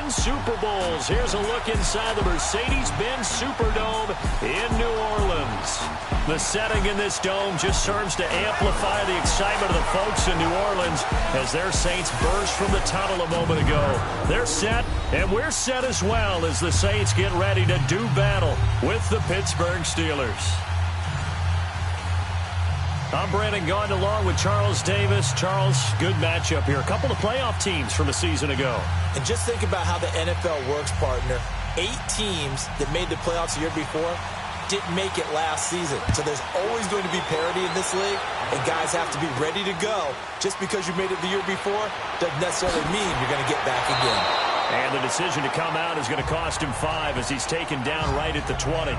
7 Super Bowls. Here's a look inside the Mercedes-Benz Superdome in New Orleans. The setting in this dome just serves to amplify the excitement of the folks in New Orleans as their Saints burst from the tunnel a moment ago. They're set, and we're set as well as the Saints get ready to do battle with the Pittsburgh Steelers. I'm Brandon Gaudin along with Charles Davis. Charles, good matchup here. A couple of playoff teams from a season ago. And just think about how the NFL works, partner. 8 teams that made the playoffs the year before didn't make it last season. So there's always going to be parity in this league, and guys have to be ready to go. Just because you made it the year before doesn't necessarily mean you're going to get back again. And the decision to come out is going to cost him 5 as he's taken down right at the 20.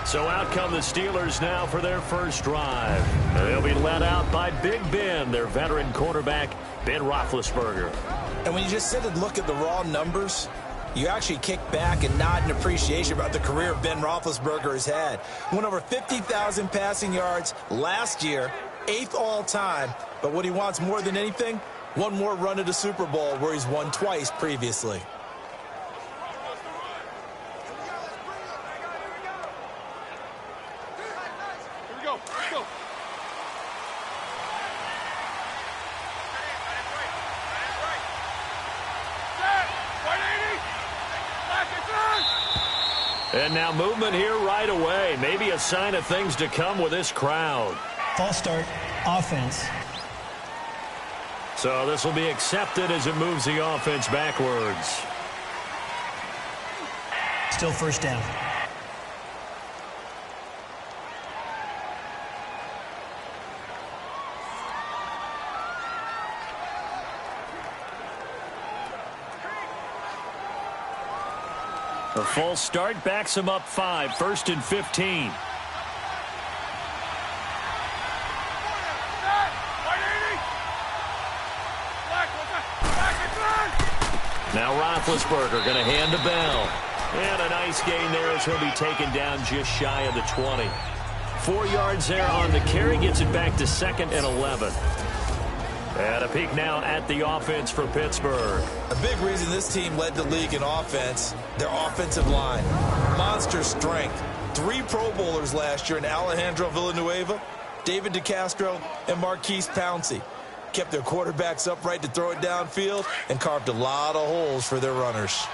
So out come the Steelers now for their first drive. They'll be led out by Big Ben, their veteran quarterback, Ben Roethlisberger. And when you just sit and look at the raw numbers, you actually kick back and nod in appreciation about the career Ben Roethlisberger has had. Went over 50,000 passing yards last year, 8th all-time. But what he wants more than anything, one more run at a Super Bowl where he's won twice previously. And now movement here right away. Maybe a sign of things to come with this crowd. False start, offense. So this will be accepted as it moves the offense backwards. Still first down. A full start backs him up 5, 1st and 15. Now Roethlisberger going to hand to Bell. And a nice gain there as he'll be taken down just shy of the 20. 4 yards there on the carry, gets it back to 2nd and 11. And a peek now at the offense for Pittsburgh. A big reason this team led the league in offense, their offensive line. Monster strength. 3 Pro Bowlers last year in Alejandro Villanueva, David DeCastro, and Marquise Pouncey. Kept their quarterbacks upright to throw it downfield and carved a lot of holes for their runners.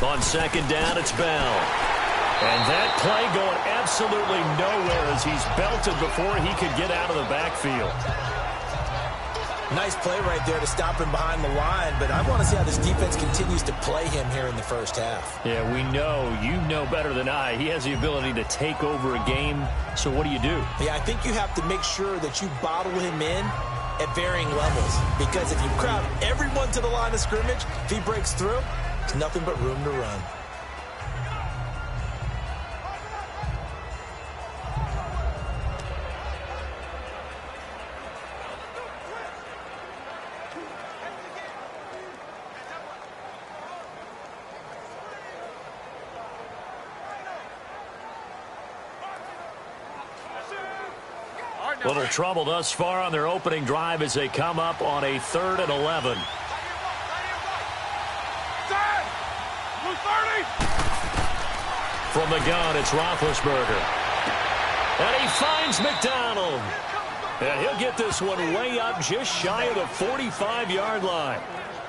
On 2nd down, it's Bell. And that play going absolutely nowhere as he's belted before he could get out of the backfield. Nice play right there to stop him behind the line, but I want to see how this defense continues to play him here in the first half. Yeah, we know, you know better than I, he has the ability to take over a game. So what do you do? Yeah, I think you have to make sure that you bottle him in at varying levels, because if you crowd everyone to the line of scrimmage, if he breaks through, there's nothing but room to run. Little trouble thus far on their opening drive as they come up on a 3rd and 11. From the gun, it's Roethlisberger. And he finds McDonald. And he'll get this one way up just shy of the 45-yard line.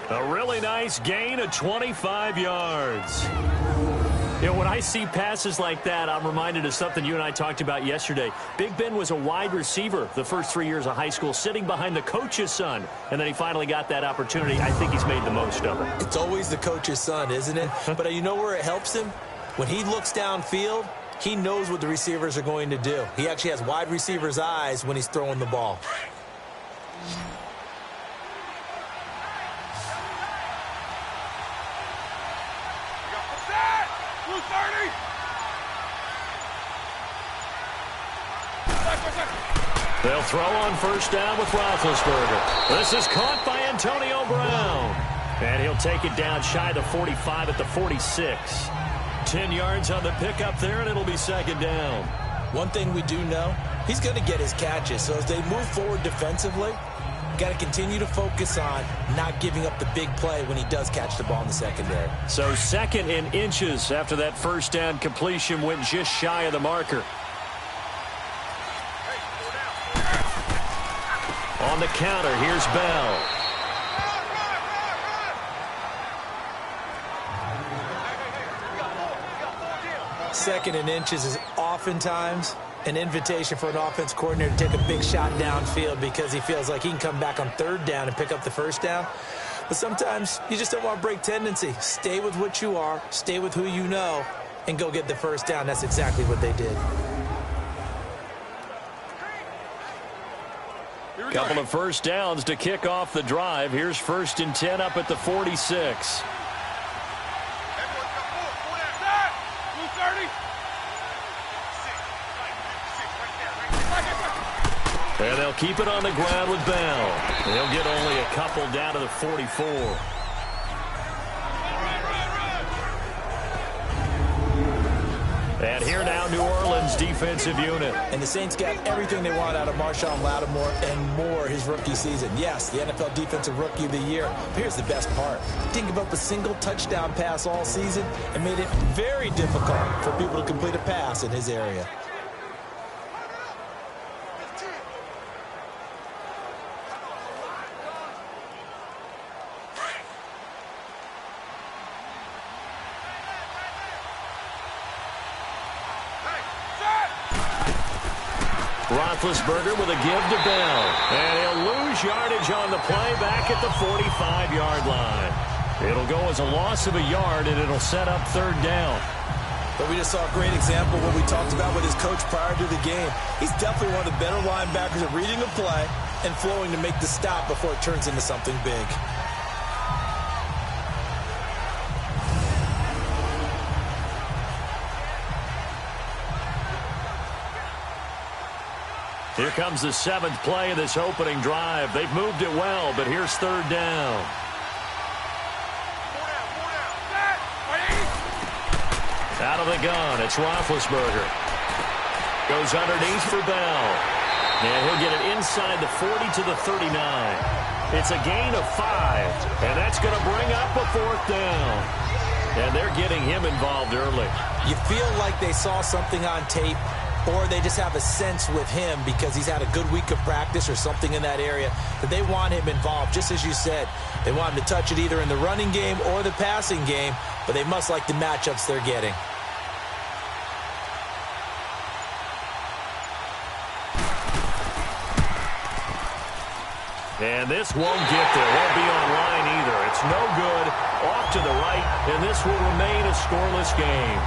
A really nice gain of 25 yards. You know, when I see passes like that, I'm reminded of something you and I talked about yesterday. Big Ben was a wide receiver the first 3 years of high school, sitting behind the coach's son. And then he finally got that opportunity. I think he's made the most of it. It's always the coach's son, isn't it? But you know where it helps him? When he looks downfield, he knows what the receivers are going to do. He actually has wide receivers' eyes when he's throwing the ball. They'll throw on first down with Roethlisberger. This is caught by Antonio Brown. And he'll take it down shy of the 45 at the 46. 10 yards on the pickup there, and it'll be 2nd down. One thing we do know, he's going to get his catches. So as they move forward defensively, got to continue to focus on not giving up the big play when he does catch the ball in the secondary. So 2nd and inches after that first down completion went just shy of the marker. On the counter, here's Bell. Second and inches is oftentimes an invitation for an offense coordinator to take a big shot downfield because he feels like he can come back on 3rd down and pick up the first down. But sometimes you just don't want to break tendency. Stay with what you are, stay with who you know, and go get the first down. That's exactly what they did. Couple of first downs to kick off the drive. Here's 1st and 10 up at the 46. And they'll keep it on the ground with Bell. They'll get only a couple down to the 44. And here now, New Orleans defensive unit. And the Saints got everything they want out of Marshawn Lattimore and more his rookie season. Yes, the NFL Defensive Rookie of the Year. But here's the best part. Didn't give up a single touchdown pass all season and made it very difficult for people to complete a pass in his area. Roethlisberger with a give to Bell. And he'll lose yardage on the play back at the 45-yard line. It'll go as a loss of a yard, and it'll set up 3rd down. But we just saw a great example of what we talked about with his coach prior to the game. He's definitely one of the better linebackers at reading a play and flowing to make the stop before it turns into something big. Here comes the 7th play of this opening drive. They've moved it well, but here's 3rd down. Out of the gun, it's Roethlisberger. Goes underneath for Bell. And he'll get it inside the 40 to the 39. It's a gain of 5, and that's going to bring up a 4th down. And they're getting him involved early. You feel like they saw something on tape, or they just have a sense with him because he's had a good week of practice or something in that area that they want him involved. Just as you said, they want him to touch it either in the running game or the passing game, but they must like the matchups they're getting. And this won't get there. Won't be online either. It's no good. Off to the right, and this will remain a scoreless game.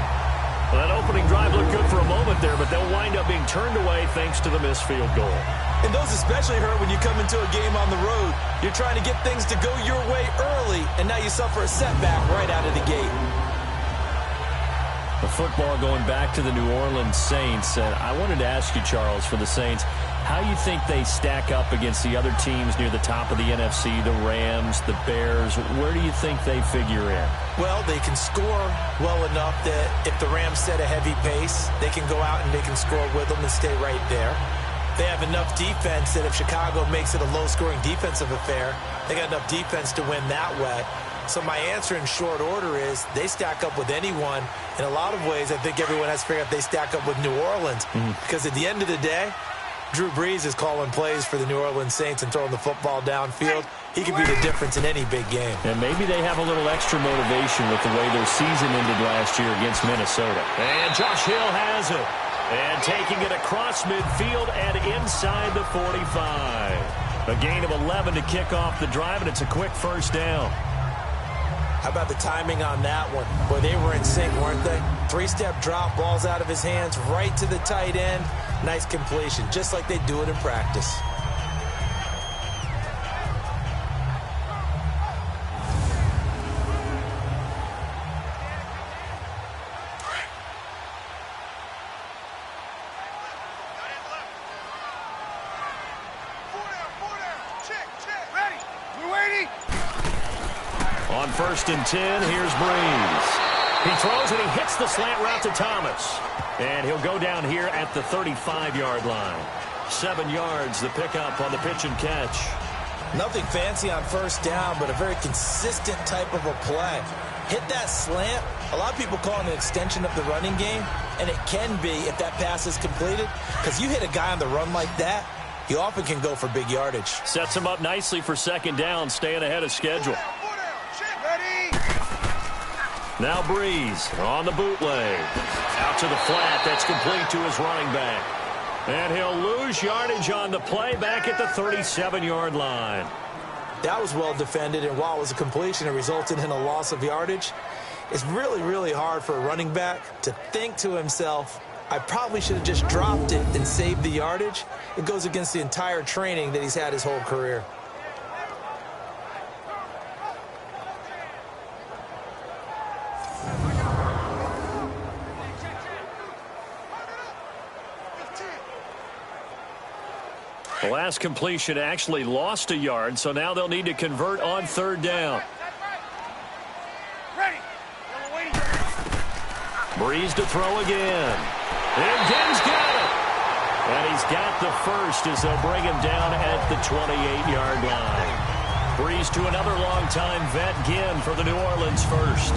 Well, that opening drive looked good for a moment there, but they'll wind up being turned away thanks to the missed field goal. And those especially hurt when you come into a game on the road. You're trying to get things to go your way early, and now you suffer a setback right out of the gate. The football going back to the New Orleans Saints. And I wanted to ask you, Charles, for the Saints, how you think they stack up against the other teams near the top of the NFC, the Rams, the Bears? Where do you think they figure in? Well, they can score well enough that if the Rams set a heavy pace, they can go out and they can score with them and stay right there. They have enough defense that if Chicago makes it a low-scoring defensive affair, they got enough defense to win that way. So my answer in short order is they stack up with anyone. In a lot of ways, I think everyone has to figure out they stack up with New Orleans. Because at the end of the day, Drew Brees is calling plays for the New Orleans Saints and throwing the football downfield. He could be the difference in any big game. And maybe they have a little extra motivation with the way their season ended last year against Minnesota. And Josh Hill has it. And taking it across midfield and inside the 45. A gain of 11 to kick off the drive, and it's a quick first down. How about the timing on that one? Boy, they were in sync, weren't they? 3-step drop, balls out of his hands, right to the tight end. Nice completion, just like they do it in practice. On 1st and 10, here's Brees. He throws and he hits the slant route to Thomas. And he'll go down here at the 35-yard line. 7 yards, the pickup on the pitch and catch. Nothing fancy on first down, but a very consistent type of a play. Hit that slant. A lot of people call it an extension of the running game, and it can be if that pass is completed, because you hit a guy on the run like that, he often can go for big yardage. Sets him up nicely for second down, staying ahead of schedule. Now Brees on the bootleg. Out to the flat. That's complete to his running back. And he'll lose yardage on the play back at the 37-yard line. That was well defended, and while it was a completion, it resulted in a loss of yardage. It's really, really hard for a running back to think to himself, I probably should have just dropped it and saved the yardage. It goes against the entire training that he's had his whole career. The last completion actually lost a yard, so now they'll need to convert on third down. Brees to throw again. And Gaines got it. And he's got the first as they'll bring him down at the 28-yard line. Brees to another long-time vet, Ginn, for the New Orleans first.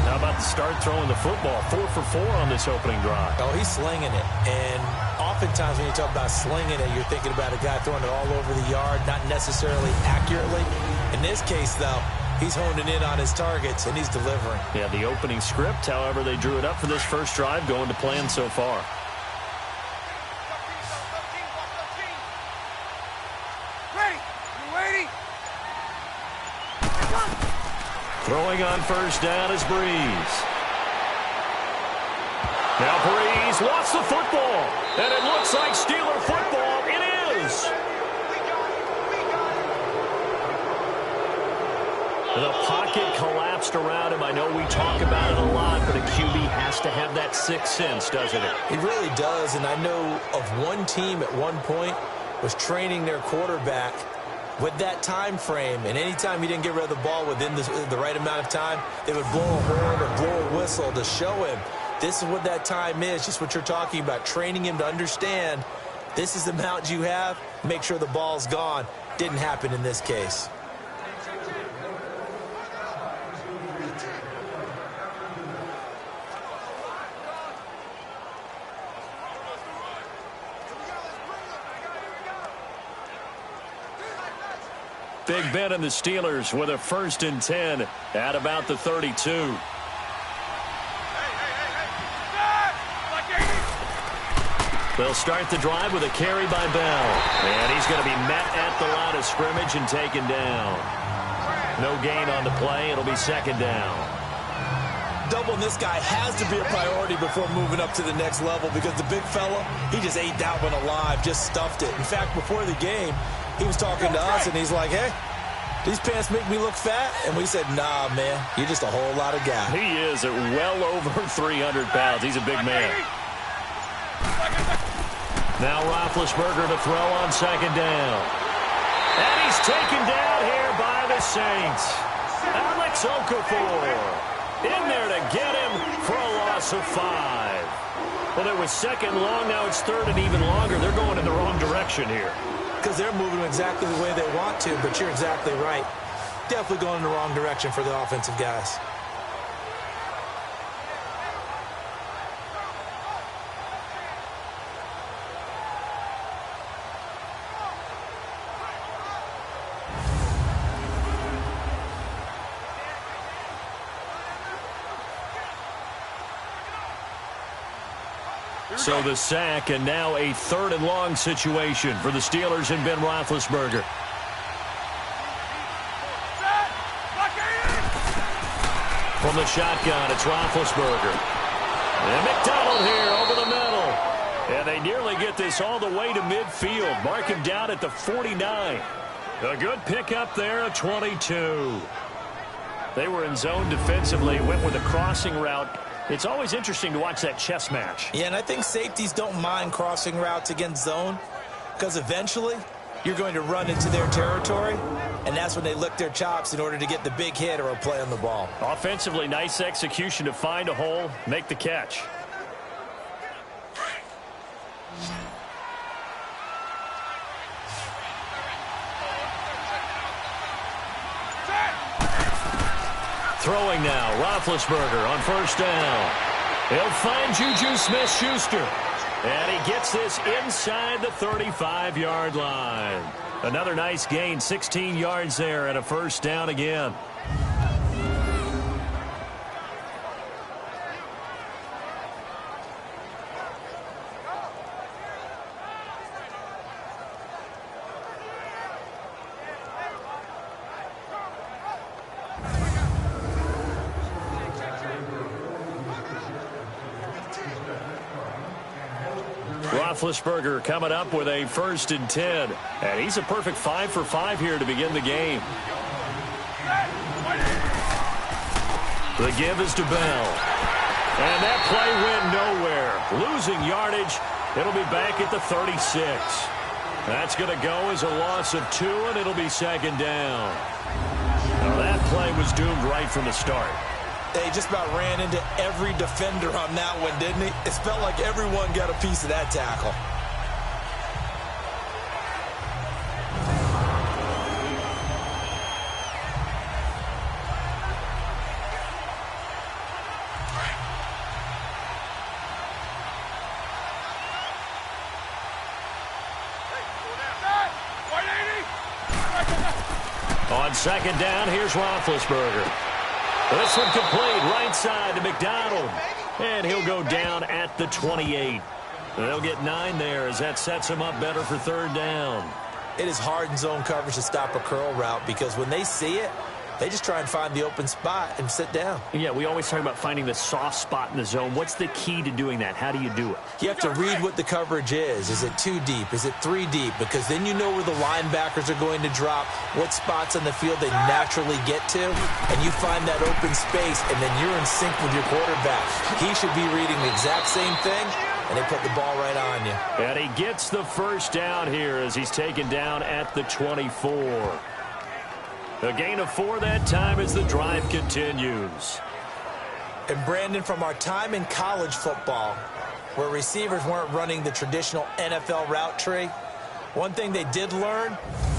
How about the start throwing the football? 4 for 4 on this opening drive. Oh, he's slinging it. And oftentimes when you talk about slinging it, you're thinking about a guy throwing it all over the yard, not necessarily accurately. In this case, though, he's honing in on his targets, and he's delivering. Yeah, the opening script, however, they drew it up for this first drive, going to plan so far. Throwing on first down is Brees. Now Brees lost the football, and it looks like Steeler football. It is. The pocket collapsed around him. I know we talk about it a lot, but a QB has to have that sixth sense, doesn't it? He really does, and I know of one team at one point was training their quarterback with that time frame, and anytime he didn't get rid of the ball within the right amount of time, they would blow a horn or blow a whistle to show him this is what that time is, just what you're talking about, training him to understand this is the amount you have, make sure the ball's gone. Didn't happen in this case. Big Ben and the Steelers with a 1st and 10 at about the 32. They'll start the drive with a carry by Bell. And he's going to be met at the line of scrimmage and taken down. No gain on the play. It'll be second down. Doubling this guy has to be a priority before moving up to the next level, because the big fella, he just ate that one alive, just stuffed it. In fact, before the game, he was talking to us, and he's like, hey, these pants make me look fat? And we said, nah, man, you're just a whole lot of guy. He is at well over 300 pounds. He's a big man. Now Roethlisberger to throw on second down. And he's taken down here by the Saints. Alex Okafor in there to get him for a loss of 5. Well, it was second long. Now it's third and even longer. They're going in the wrong direction here. Because they're moving exactly the way they want to, but you're exactly right. Definitely going in the wrong direction for the offensive guys. So the sack, and now a 3rd and long situation for the Steelers and Ben Roethlisberger. From the shotgun, it's Roethlisberger. And McDonald here over the middle. And they nearly get this all the way to midfield. Mark him down at the 49. A good pickup there at 22. They were in zone defensively, went with a crossing route. It's always interesting to watch that chess match. Yeah, and I think safeties don't mind crossing routes against zone, because eventually you're going to run into their territory, and that's when they lick their chops in order to get the big hit or a play on the ball. Offensively, nice execution to find a hole, make the catch. Throwing now, Roethlisberger on first down. He'll find Juju Smith-Schuster. And he gets this inside the 35-yard line. Another nice gain, 16 yards there, and a first down again. Roethlisberger coming up with a 1st and 10. And he's a perfect 5 for 5 here to begin the game. The give is to Bell. And that play went nowhere. Losing yardage. It'll be back at the 36. That's going to go as a loss of 2, and it'll be 2nd down. Now that play was doomed right from the start. They just about ran into every defender on that one, didn't he? It felt like everyone got a piece of that tackle. On 2nd down, here's Roethlisberger. This one complete, right side to McDonald. And he'll go down at the 28. They'll get 9 there as that sets him up better for 3rd down. It is hard in zone coverage to stop a curl route because when they see it, they just try and find the open spot and sit down. Yeah, we always talk about finding the soft spot in the zone. What's the key to doing that? How do you do it? You have to read what the coverage is. Is it 2 deep? Is it 3 deep? Because then you know where the linebackers are going to drop, what spots on the field they naturally get to, and you find that open space, and then you're in sync with your quarterback. He should be reading the exact same thing, and they put the ball right on you. And he gets the 1st down here as he's taken down at the 24. A gain of 4 that time as the drive continues. And Brandon, from our time in college football, where receivers weren't running the traditional NFL route tree, one thing they did learn,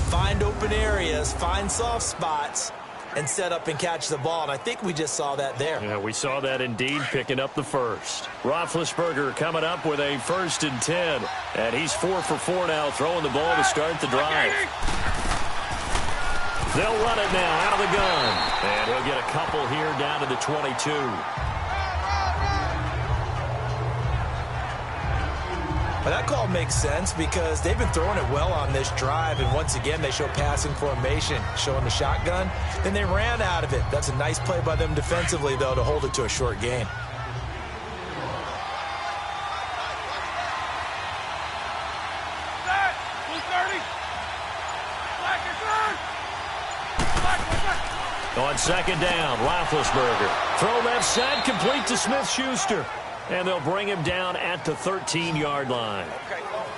find open areas, find soft spots, and set up and catch the ball. And I think we just saw that there. Yeah, we saw that indeed, picking up the 1st. Roethlisberger coming up with a 1st and 10. And he's 4 for 4 now, throwing the ball to start the drive. They'll run it now out of the gun. And he'll get a couple here down to the 22. Well, that call makes sense because they've been throwing it well on this drive. And once again, they show passing formation, showing the shotgun. Then they ran out of it. That's a nice play by them defensively, though, to hold it to a short gain. On 2nd down, Roethlisberger. Throw left side, complete to Smith-Schuster. And they'll bring him down at the 13-yard line.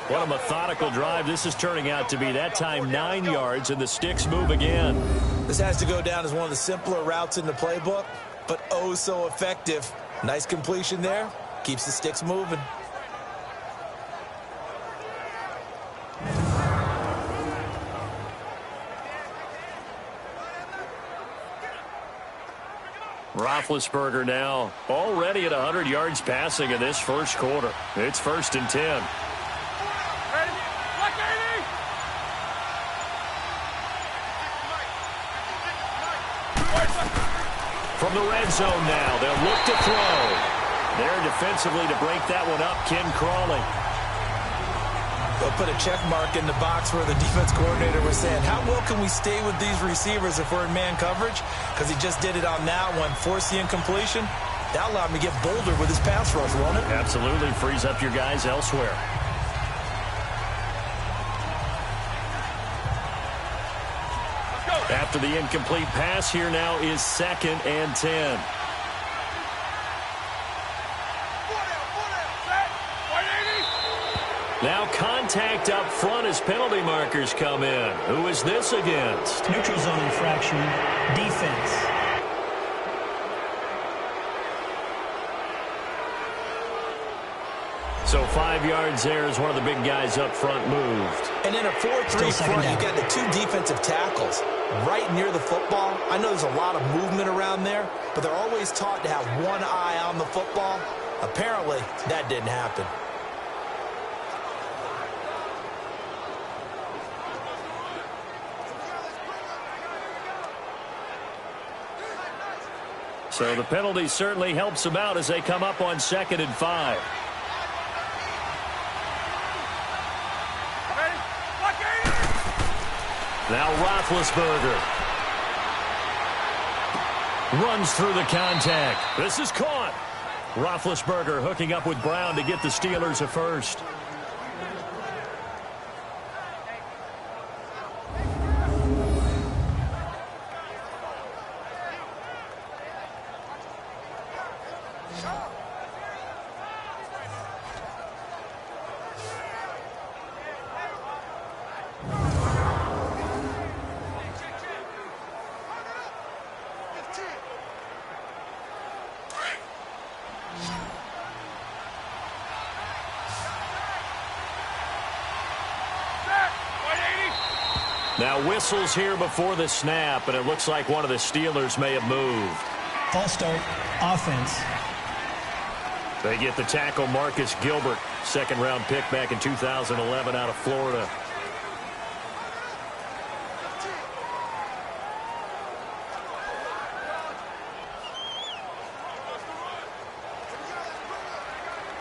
What a methodical drive this is turning out to be. That time 9 yards, and the sticks move again. This has to go down as one of the simpler routes in the playbook, but oh so effective. Nice completion there. Keeps the sticks moving. Roethlisberger now already at 100 yards passing in this 1st quarter. It's 1st and 10. From the red zone now, they'll look to throw. There defensively to break that one up, Ken Crawley. They'll put a check mark in the box where the defense coordinator was saying, how well can we stay with these receivers if we're in man coverage? Because he just did it on that one, force the incompletion. That allowed him to get bolder with his pass rush, won't it? Absolutely, frees up your guys elsewhere. After the incomplete pass, here now is 2nd and 10. Now contact up front as penalty markers come in. Who is this against? Neutral zone infraction, defense. So 5 yards there as one of the big guys up front moved. And in a 4-3 front, you've got the 2 defensive tackles. right near the football. I know there's a lot of movement around there, but they're always taught to have one eye on the football. Apparently, that didn't happen. So the penalty certainly helps them out as they come up on 2nd and 5. Now Roethlisberger runs through the contact. This is caught. Roethlisberger hooking up with Brown to get the Steelers a first. Now whistles here before the snap, and it looks like one of the Steelers may have moved. False start, offense. They get the tackle, Marcus Gilbert, 2nd-round pick back in 2011 out of Florida.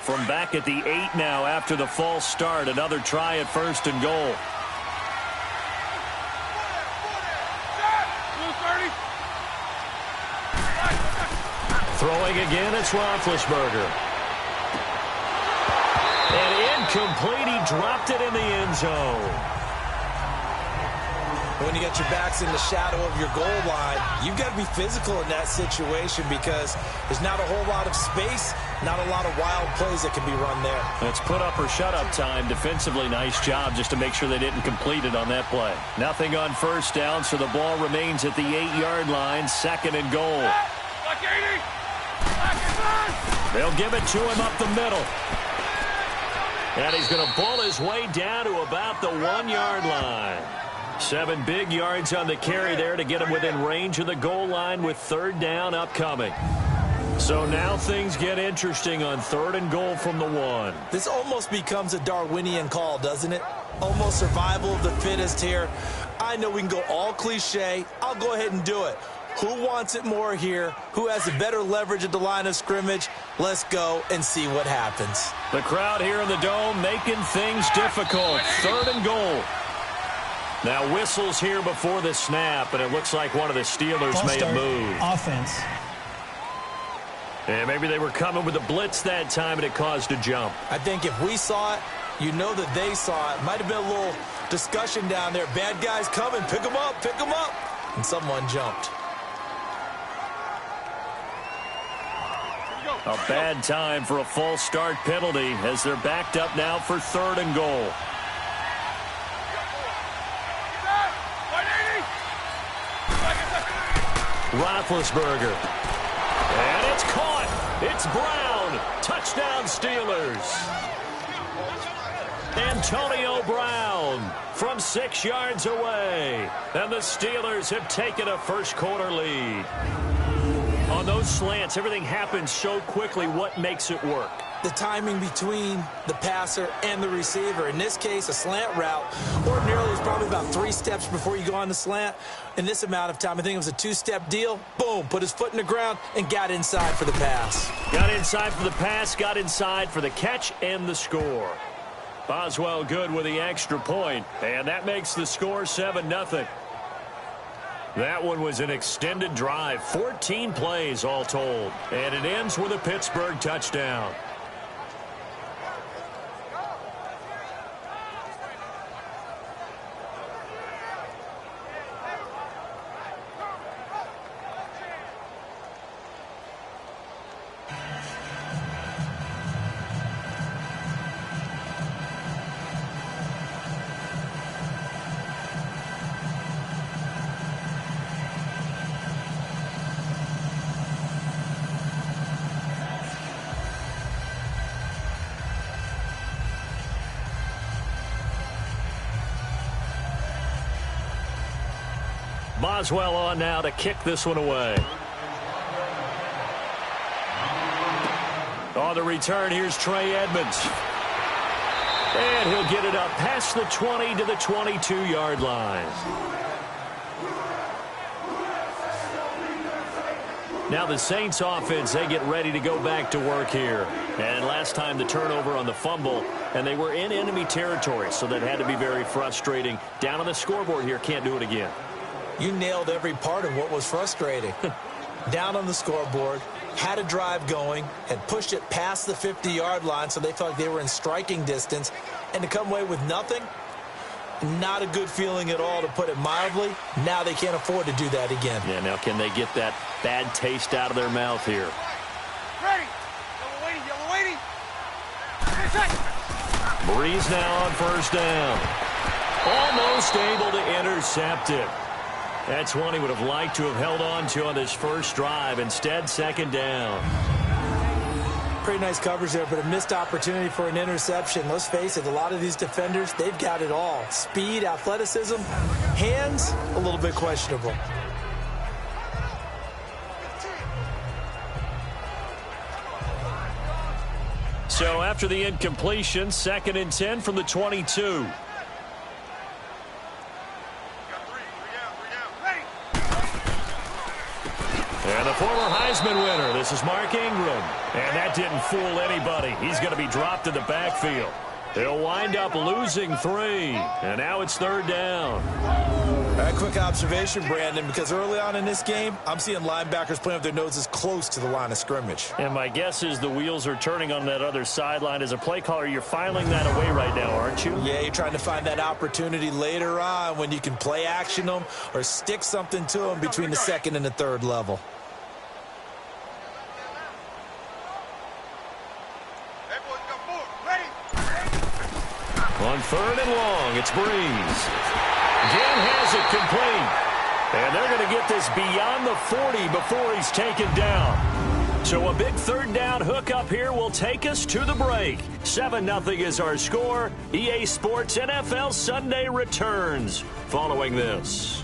From back at the 8 now after the false start, another try at 1st and goal. Throwing again, it's Roethlisberger. And incomplete, he dropped it in the end zone. When you got your backs in the shadow of your goal line, you've got to be physical in that situation because there's not a whole lot of space, not a lot of wild plays that can be run there. It's put up or shut up time. Defensively, nice job just to make sure they didn't complete it on that play. Nothing on 1st down, so the ball remains at the 8-yard line, 2nd and goal. They'll give it to him up the middle. And he's going to pull his way down to about the 1-yard line. 7 big yards on the carry there to get him within range of the goal line with 3rd down upcoming. So now things get interesting on 3rd and goal from the 1. This almost becomes a Darwinian call, doesn't it? Almost survival of the fittest here. I know we can go all cliche. I'll go ahead and do it. Who wants it more here? Who has the better leverage at the line of scrimmage? Let's go and see what happens. The crowd here in the Dome making things difficult. 3rd and goal. Now whistles here before the snap, and it looks like one of the Steelers may have moved. Offense. And maybe they were coming with a blitz that time, and it caused a jump. I think if we saw it, you know that they saw it. Might have been a little discussion down there. Bad guys coming. Pick them up. Pick them up. And someone jumped. A bad time for a false start penalty as they're backed up now for 3rd and goal. Roethlisberger. And it's caught. It's Brown. Touchdown Steelers. Antonio Brown from 6 yards away. And the Steelers have taken a first-quarter lead. On those slants, everything happens so quickly. What makes it work? The timing between the passer and the receiver. In this case, a slant route. Ordinarily, it's probably about 3 steps before you go on the slant. In this amount of time, I think it was a 2-step deal. Boom, put his foot in the ground and got inside for the pass. Got inside for the pass, got inside for the catch and the score. Boswell good with the extra point, and that makes the score 7-0. That one was an extended drive, 14 plays all told, and it ends with a Pittsburgh touchdown. Boswell on now to kick this one away. On the return, here's Trey Edmonds. And he'll get it up past the 20 to the 22-yard line. Now the Saints offense, they get ready to go back to work here. And last time the turnover on the fumble, and they were in enemy territory, so that had to be very frustrating. Down on the scoreboard here, can't do it again. You nailed every part of what was frustrating. Down on the scoreboard, had a drive going, had pushed it past the 50-yard line, so they felt like they were in striking distance, and to come away with nothing, not a good feeling at all, to put it mildly. Now they can't afford to do that again. Yeah, now can they get that bad taste out of their mouth here? Ready. Yellow waiting. Brees now on first down. Almost able to intercept it. That's one he would have liked to have held on to on this first drive. Instead, second down. Pretty nice coverage there, but a missed opportunity for an interception. Let's face it, a lot of these defenders, they've got it all. Speed, athleticism, hands, a little bit questionable. So after the incompletion, 2nd and 10 from the 22. And the former Heisman winner, this is Mark Ingram. And that didn't fool anybody. He's going to be dropped in the backfield. He'll wind up losing 3. And now it's 3rd down. All right, quick observation, Brandon, because early on in this game, I'm seeing linebackers playing with their noses close to the line of scrimmage. And my guess is the wheels are turning on that other sideline. As a play caller, you're filing that away right now, aren't you? Yeah, you're trying to find that opportunity later on when you can play action them or stick something to them between the 2nd and the 3rd level. On 3rd and long, it's Brees. Again has it complete. And they're going to get this beyond the 40 before he's taken down. So a big 3rd down hook up here will take us to the break. 7-0 is our score. EA Sports NFL Sunday returns following this.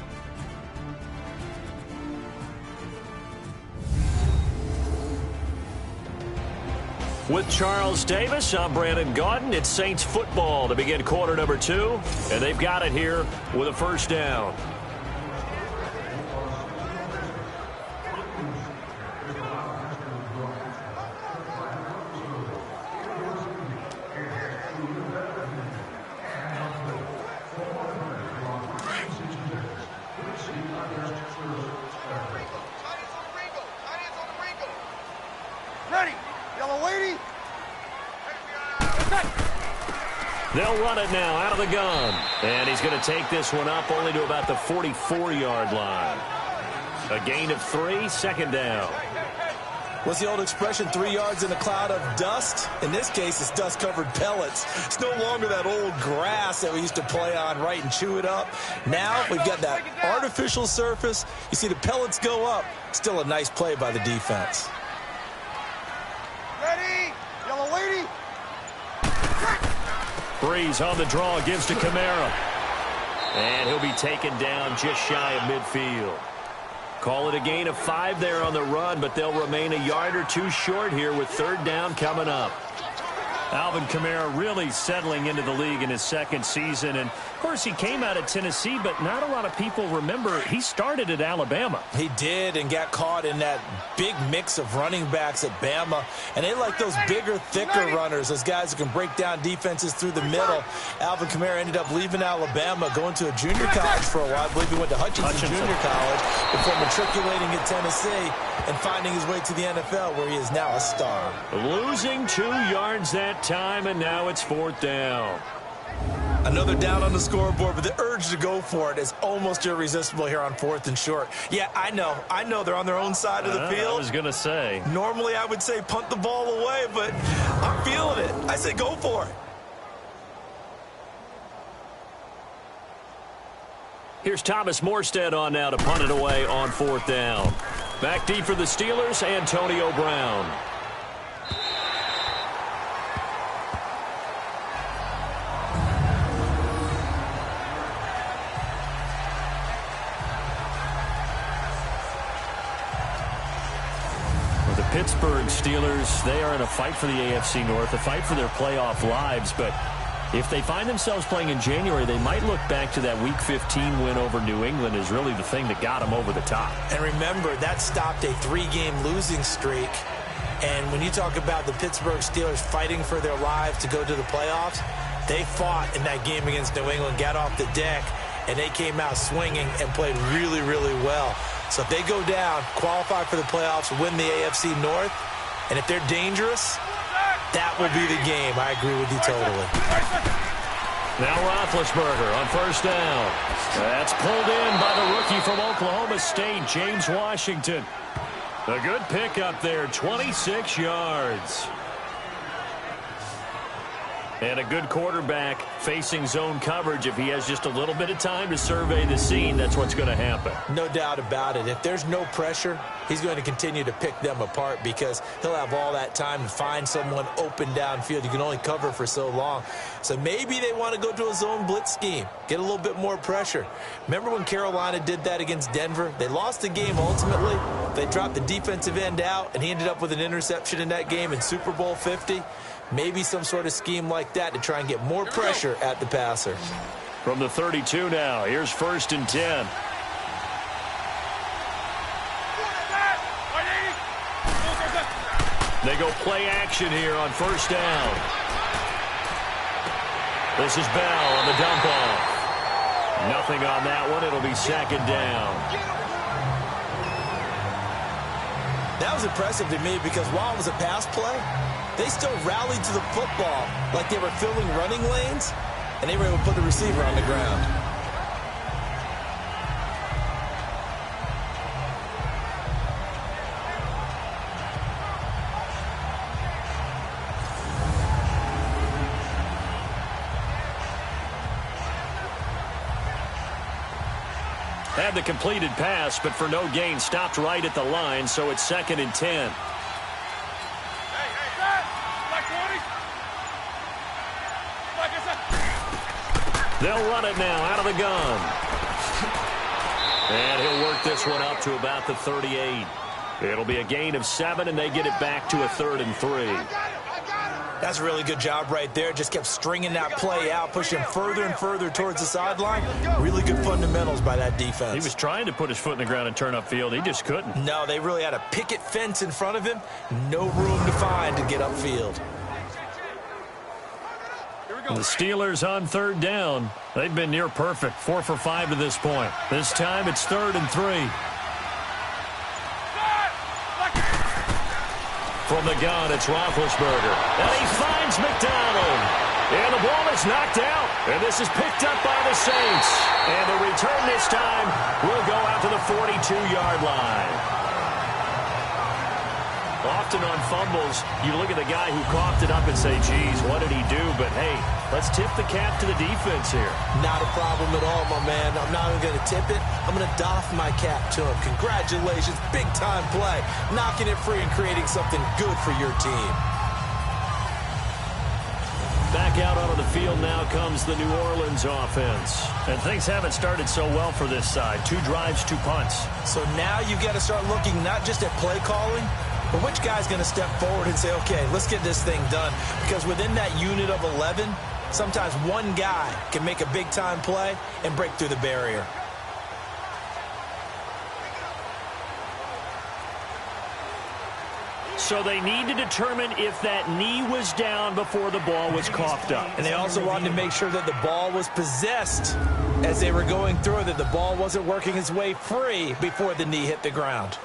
With Charles Davis, I'm Brandon Gaudin. It's Saints football to begin quarter number 2, and they've got it here with a first down. They'll run it now out of the gun. And he's going to take this one up only to about the 44-yard line. A gain of 3, 2nd down. What's the old expression, 3 yards in a cloud of dust? In this case, it's dust-covered pellets. It's no longer that old grass that we used to play on, right, and chew it up. Now we've got that artificial surface. You see the pellets go up. Still a nice play by the defense. Ready. Yellow waiting. Brees on the draw, gives to Kamara. And he'll be taken down just shy of midfield. Call it a gain of 5 there on the run, but they'll remain a yard or 2 short here with 3rd down coming up. Alvin Kamara really settling into the league in his 2nd season. And, of course, he came out of Tennessee, but not a lot of people remember he started at Alabama. He did, and got caught in that big mix of running backs at Bama. And they like those bigger, thicker runners, those guys who can break down defenses through the middle. Alvin Kamara ended up leaving Alabama, going to a junior college for a while. I believe he went to Hutchinson Junior College before matriculating at Tennessee and finding his way to the NFL, where he is now a star. Losing 2 yards that time, and now it's 4th down. Another down on the scoreboard, but the urge to go for it is almost irresistible here on 4th and short. Yeah, I know they're on their own side of the field. I was going to say. Normally I would say punt the ball away, but I'm feeling it. I say go for it. Here's Thomas Morstead on now to punt it away on 4th down. Back deep for the Steelers, Antonio Brown. Pittsburgh Steelers, they are in a fight for the AFC North, a fight for their playoff lives. But if they find themselves playing in January, they might look back to that Week 15 win over New England as really the thing that got them over the top. And remember, that stopped a 3-game losing streak. And when you talk about the Pittsburgh Steelers fighting for their lives to go to the playoffs, they fought in that game against New England, got off the deck, and they came out swinging and played really, really well. So if they go down, qualify for the playoffs, win the AFC North, and if they're dangerous, that will be the game. I agree with you totally. Now Roethlisberger on first down. That's pulled in by the rookie from Oklahoma State, James Washington. A good pick up there, 26 yards. And a good quarterback facing zone coverage. If he has just a little bit of time to survey the scene, that's what's going to happen. No doubt about it. If there's no pressure, he's going to continue to pick them apart because he'll have all that time to find someone open downfield. You can only cover for so long. So maybe they want to go to a zone blitz scheme, get a little bit more pressure. Remember when Carolina did that against Denver? They lost the game ultimately. They dropped the defensive end out, and he ended up with an interception in that game in Super Bowl 50. Maybe some sort of scheme like that to try and get more pressure at the passer. From the 32 now, here's 1st and 10. They go play action here on first down. This is Bell on the dump off. Nothing on that one. It'll be 2nd down. That was impressive to me because while it was a pass play, they still rallied to the football like they were filling running lanes, and they were able to put the receiver on the ground. Had the completed pass, but for no gain, stopped right at the line, so it's 2nd and 10. They'll run it now out of the gun. And he'll work this one up to about the 38. It'll be a gain of 7, and they get it back to a 3rd and 3. That's a really good job right there. Just kept stringing that play out, pushing further and further towards the sideline. Really good fundamentals by that defense. He was trying to put his foot in the ground and turn upfield. He just couldn't. No, they really had a picket fence in front of him. No room to find to get upfield. The Steelers on 3rd down. They've been near perfect, 4 for 5 to this point. This time it's 3rd and 3. From the gun, it's Roethlisberger. And he finds McDonald. And the ball is knocked out. And this is picked up by the Saints. And the return this time will go out to the 42-yard line. Often on fumbles, you look at the guy who coughed it up and say, geez, what did he do? But, hey, let's tip the cap to the defense here. Not a problem at all, my man. I'm not even going to tip it. I'm going to doff my cap to him. Congratulations. Big-time play. Knocking it free and creating something good for your team. Back out onto the field now comes the New Orleans offense. And things haven't started so well for this side. 2 drives, 2 punts. So now you've got to start looking not just at play calling, but which guy's going to step forward and say, okay, let's get this thing done. Because within that unit of 11, sometimes one guy can make a big-time play and break through the barrier. So they need to determine if that knee was down before the ball was coughed up. And they also wanted to make sure that the ball was possessed as they were going through, that the ball wasn't working its way free before the knee hit the ground.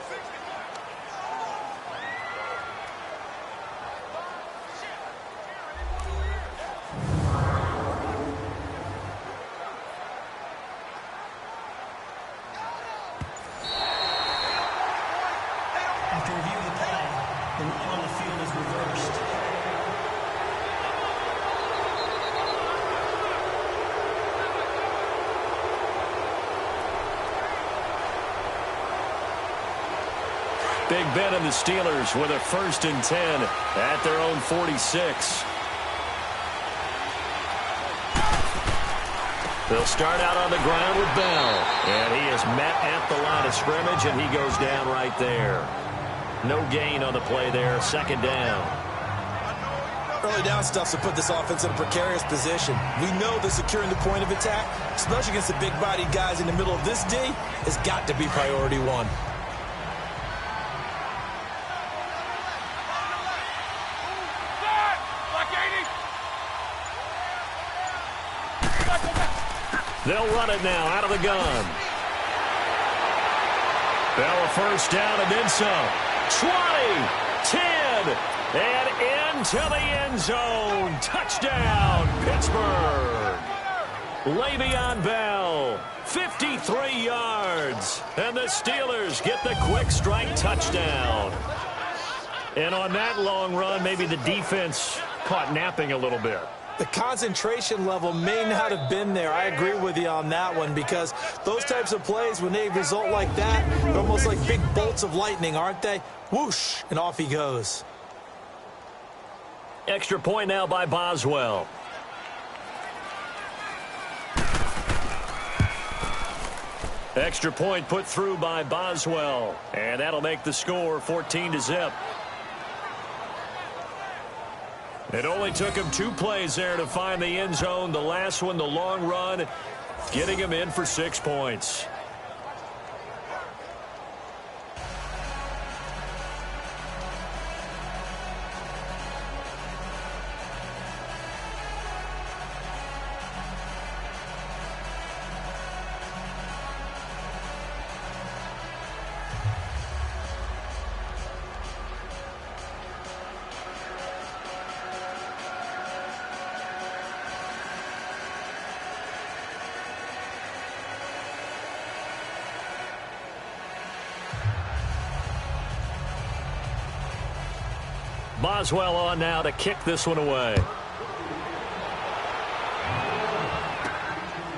After review of the play, the rule on the field is reversed. Big Ben and the Steelers with a 1st and 10 at their own 46. They'll start out on the ground with Bell. And he is met at the line of scrimmage, and he goes down right there. No gain on the play there. Second down. Early down stuff to put this offense in a precarious position. We know that securing the point of attack, especially against the big-bodied guys in the middle of this D, has got to be priority one. They'll run it now out of the gun. They'll a first down and then some. 20, 10, and into the end zone. Touchdown, Pittsburgh. Le'Veon Bell, 53 yards. And the Steelers get the quick strike touchdown. And on that long run, maybe the defense caught napping a little bit. The concentration level may not have been there. I agree with you on that one, because those types of plays, when they result like that, they're almost like big bolts of lightning, aren't they? Whoosh, and off he goes. Extra point now by Boswell. Extra point put through by Boswell. And that'll make the score 14-0. It only took him 2 plays there to find the end zone. The last one, the long run, getting him in for 6 points. Boswell on now to kick this one away.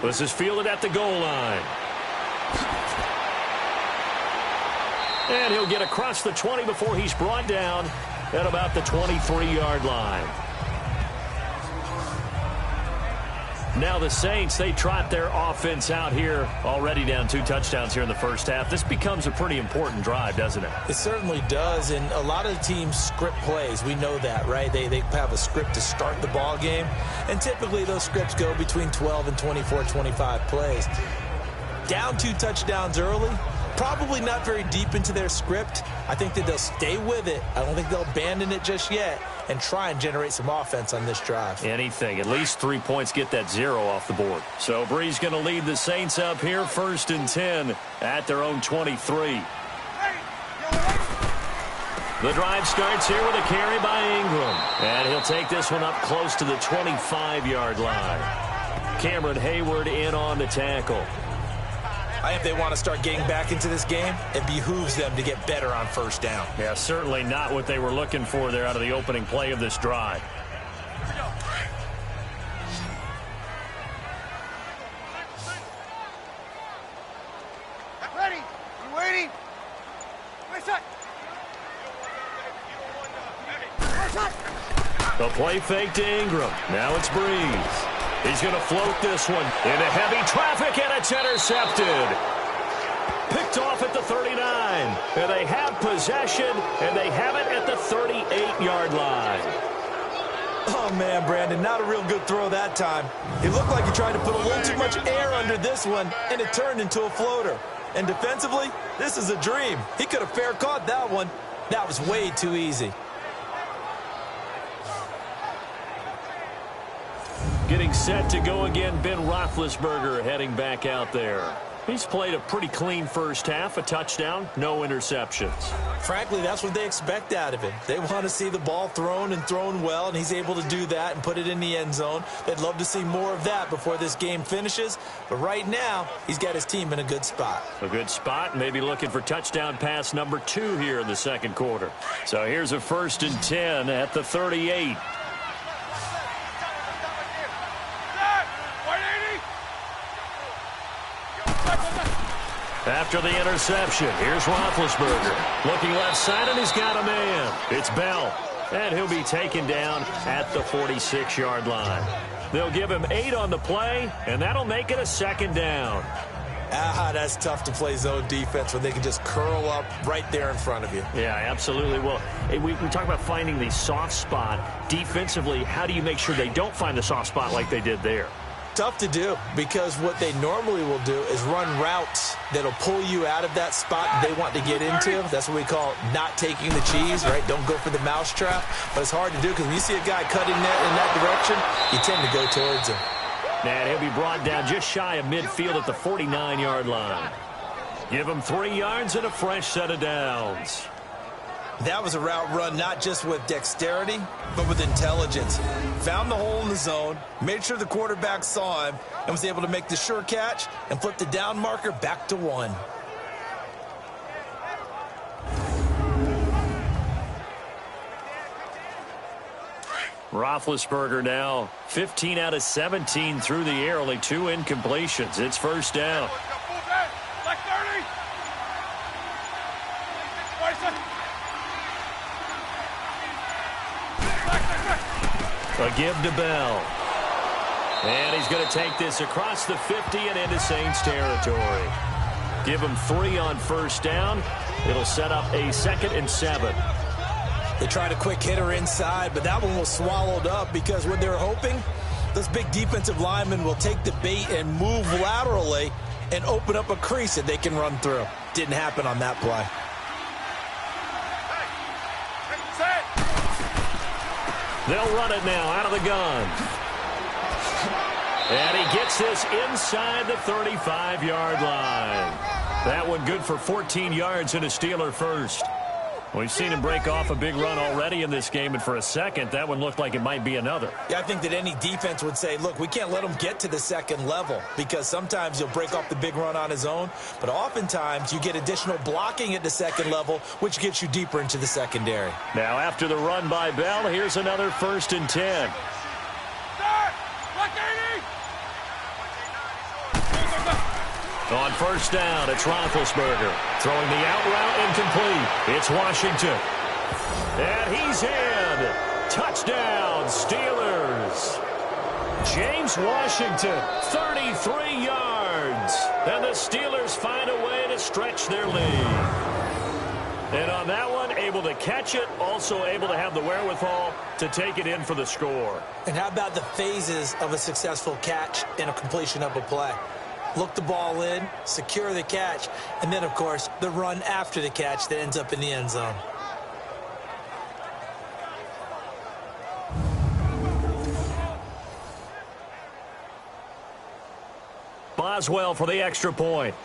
This is fielded at the goal line. And he'll get across the 20 before he's brought down at about the 23-yard line. Now the Saints, they trot their offense out here, already down 2 touchdowns here in the first half. This becomes a pretty important drive, doesn't it? It certainly does, and a lot of the teams script plays. We know that, right? They have a script to start the ball game, and typically those scripts go between 12 and 24, 25 plays. Down 2 touchdowns early, probably not very deep into their script. I think that they'll stay with it. I don't think they'll abandon it just yet and try and generate some offense on this drive. Anything. At least 3 points, get that 0 off the board. So Brees going to lead the Saints up here, 1st and 10 at their own 23. The drive starts here with a carry by Ingram. And he'll take this one up close to the 25-yard line. Cameron Hayward in on the tackle. I think they want to start getting back into this game. It behooves them to get better on first down. Yeah, certainly not what they were looking for there out of the opening play of this drive. Ready? You waiting? Wait a The play fake to Ingram. Now it's Brees. He's going to float this one into heavy traffic, and it's intercepted. Picked off at the 39. And they have possession, and they have it at the 38-yard line. Oh, man, Brandon, not a real good throw that time. It looked like he tried to put a little too much air under this one, and it turned into a floater. And defensively, this is a dream. He could have fair caught that one. That was way too easy. Getting set to go again, Ben Roethlisberger heading back out there. He's played a pretty clean first half, a touchdown, no interceptions. Frankly, that's what they expect out of him. They want to see the ball thrown and thrown well, and he's able to do that and put it in the end zone. They'd love to see more of that before this game finishes, but right now, he's got his team in a good spot. A good spot, maybe looking for touchdown pass number 2 here in the second quarter. So here's a 1st and 10 at the 38. After the interception, here's Roethlisberger. Looking left side, and he's got a man. It's Bell, and he'll be taken down at the 46-yard line. They'll give him 8 on the play, and that'll make it a 2nd down. That's tough to play zone defense when they can just curl up right there in front of you. Yeah, absolutely. Well, we talk about finding the soft spot. Defensively, how do you make sure they don't find the soft spot like they did there? Tough to do, because what they normally will do is run routes that'll pull you out of that spot they want to get into. That's what we call not taking the cheese, right? Don't go for the mousetrap. But it's hard to do because when you see a guy cutting that in that direction, you tend to go towards him. And he'll be brought down just shy of midfield at the 49-yard line. Give him 3 yards and a fresh set of downs. That was a route run not just with dexterity, but with intelligence. Found the hole in the zone, made sure the quarterback saw him, and was able to make the sure catch and flip the down marker back to 1. Roethlisberger now 15 out of 17 through the air, only 2 incompletions. It's first down. A give to Bell. And he's going to take this across the 50 and into Saints territory. Give him 3 on first down. It'll set up a 2nd and 7. They tried a quick hitter inside, but that one was swallowed up because what they're hoping, those big defensive linemen will take the bait and move laterally and open up a crease that they can run through. Didn't happen on that play. They'll run it now out of the gun. And he gets this inside the 35-yard line. That one good for 14 yards and a Steeler first. We've seen him break off a big run already in this game, and for a second, that one looked like it might be another. Yeah, I think that any defense would say, look, we can't let him get to the second level because sometimes he'll break off the big run on his own, but oftentimes you get additional blocking at the second level, which gets you deeper into the secondary. Now, after the run by Bell, here's another 1st and 10. On first down, it's Roethlisberger. Throwing the out route incomplete. It's Washington. And he's in. Touchdown, Steelers. James Washington, 33 yards. And the Steelers find a way to stretch their lead. And on that one, able to catch it, also able to have the wherewithal to take it in for the score. And how about the phases of a successful catch and a completion of a play? Look the ball in, secure the catch, and then, of course, the run after the catch that ends up in the end zone. Boswell for the extra point.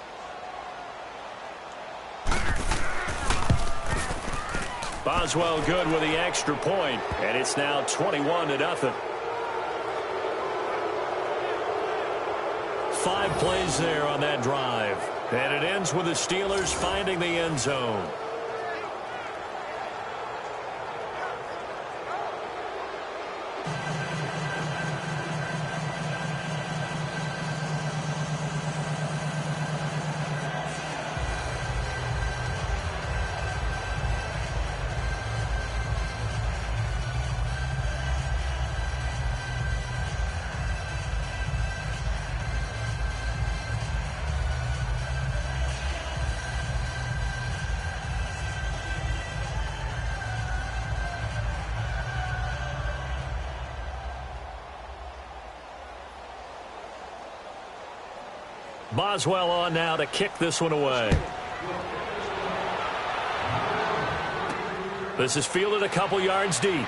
Boswell good with the extra point, and it's now 21-0. 5 plays there on that drive. And it ends with the Steelers finding the end zone. Boswell on now to kick this one away. This is fielded a couple yards deep.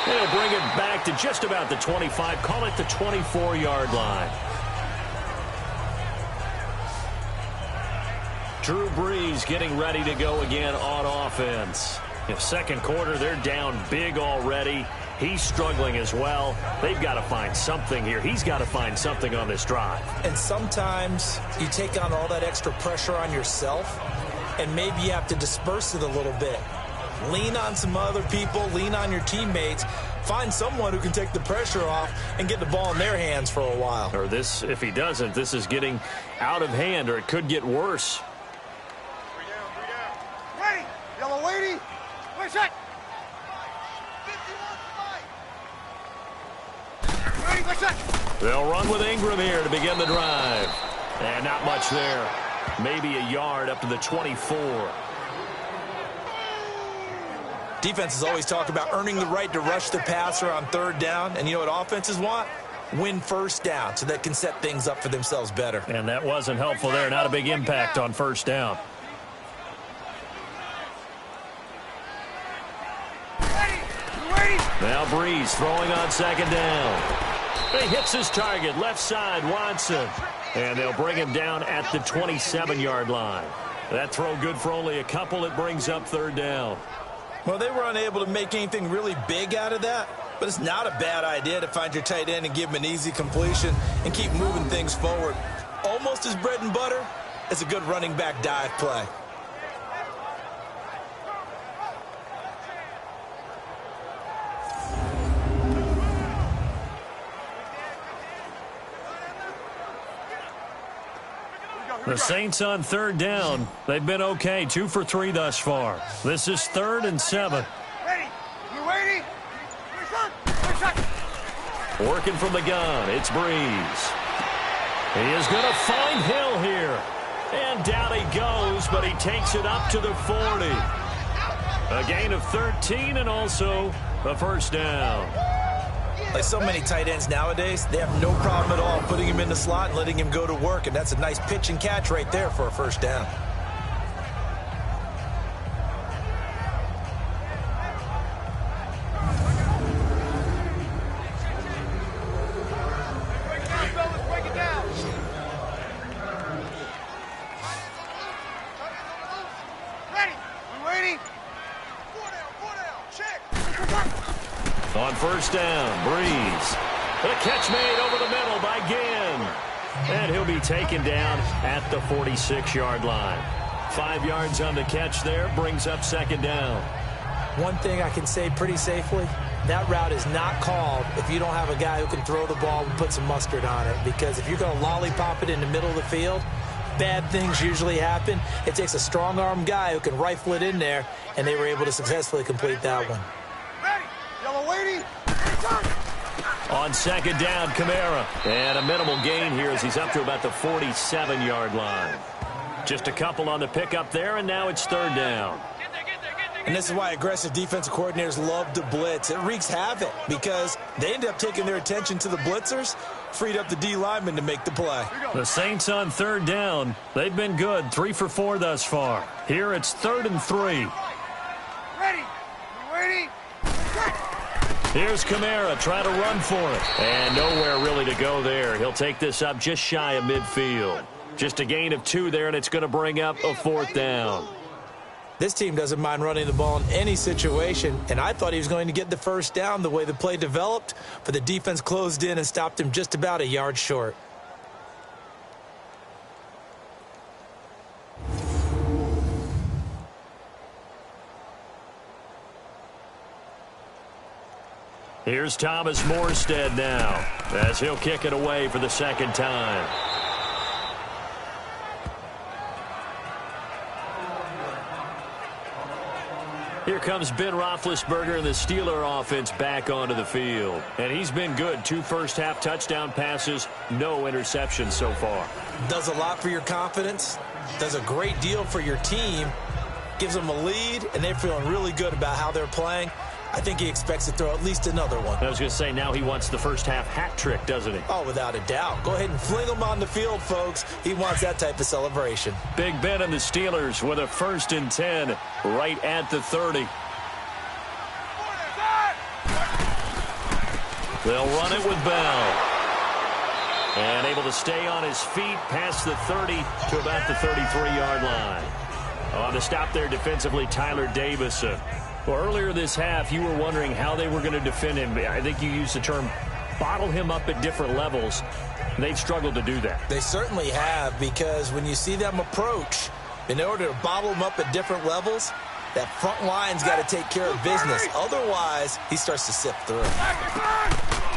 They'll bring it back to just about the 25. Call it the 24-yard line. Drew Brees getting ready to go again on offense. In second quarter, they're down big already. He's struggling as well. They've got to find something here. He's got to find something on this drive. And sometimes you take on all that extra pressure on yourself, and maybe you have to disperse it a little bit. Lean on some other people. Lean on your teammates. Find someone who can take the pressure off and get the ball in their hands for a while. Or this, if he doesn't, this is getting out of hand, or it could get worse. 3 down. Ready. Yellow lady. Wait, set. 51 fight. Ready, let's set. They'll run with Ingram here to begin the drive. And not much there. Maybe a yard up to the 24. Defenses always talk about earning the right to rush the passer on third down. And you know what offenses want? Win first down so they can set things up for themselves better. And that wasn't helpful there. Not a big impact on first down. Now Brees throwing on second down. He hits his target, left side, Watson. And they'll bring him down at the 27-yard line. That throw good for only a couple. It brings up third down. Well, they were unable to make anything really big out of that, but it's not a bad idea to find your tight end and give him an easy completion and keep moving things forward. Almost as bread and butter as a good running back dive play. The Saints on third down. They've been okay, 2 for 3 thus far. This is 3rd and 7. Ready? You ready? Working from the gun, it's Brees. He is going to find Hill here. And down he goes, but he takes it up to the 40. A gain of 13 and also a first down. Like so many tight ends nowadays, they have no problem at all putting him in the slot and letting him go to work, and that's a nice pitch and catch right there for a first down. On first down, Brees. The catch made over the middle by Ginn. And he'll be taken down at the 46-yard line. 5 yards on the catch there, brings up second down. One thing I can say pretty safely, that route is not called if you don't have a guy who can throw the ball and put some mustard on it. Because if you're going to lollipop it in the middle of the field, bad things usually happen. It takes a strong-arm guy who can rifle it in there, and they were able to successfully complete that one. On second down, Kamara. And a minimal gain here as he's up to about the 47-yard line. Just a couple on the pickup there, and now it's third down. And this is why aggressive defensive coordinators love to blitz. It wreaks havoc because they end up taking their attention to the blitzers, freed up the D lineman to make the play. The Saints on third down. They've been good, 3 for 4 thus far. Here it's 3rd and 3. Ready? Here's Kamara trying to run for it. And nowhere really to go there. He'll take this up just shy of midfield. Just a gain of 2 there, and it's going to bring up a 4th down. This team doesn't mind running the ball in any situation, and I thought he was going to get the first down the way the play developed, but the defense closed in and stopped him just about a yard short. Here's Thomas Morstead now as he'll kick it away for the second time. Here comes Ben Roethlisberger and the Steeler offense back onto the field. And he's been good. 2 first-half touchdown passes, no interceptions so far. Does a lot for your confidence, does a great deal for your team, gives them a lead, and they're feeling really good about how they're playing. I think he expects to throw at least another one. I was going to say, now he wants the first-half hat trick, doesn't he? Oh, without a doubt. Go ahead and fling him on the field, folks. He wants that type of celebration. Big Ben and the Steelers with a 1st and 10 right at the 30. They'll run it with Bell. And able to stay on his feet past the 30 to about the 33-yard line. On the stop there defensively, Tyler Davison. Well, earlier this half, you were wondering how they were going to defend him. I think you used the term bottle him up at different levels. They've struggled to do that. They certainly have, because when you see them approach, in order to bottle him up at different levels, that front line's got to take care of business. Otherwise, he starts to sift through.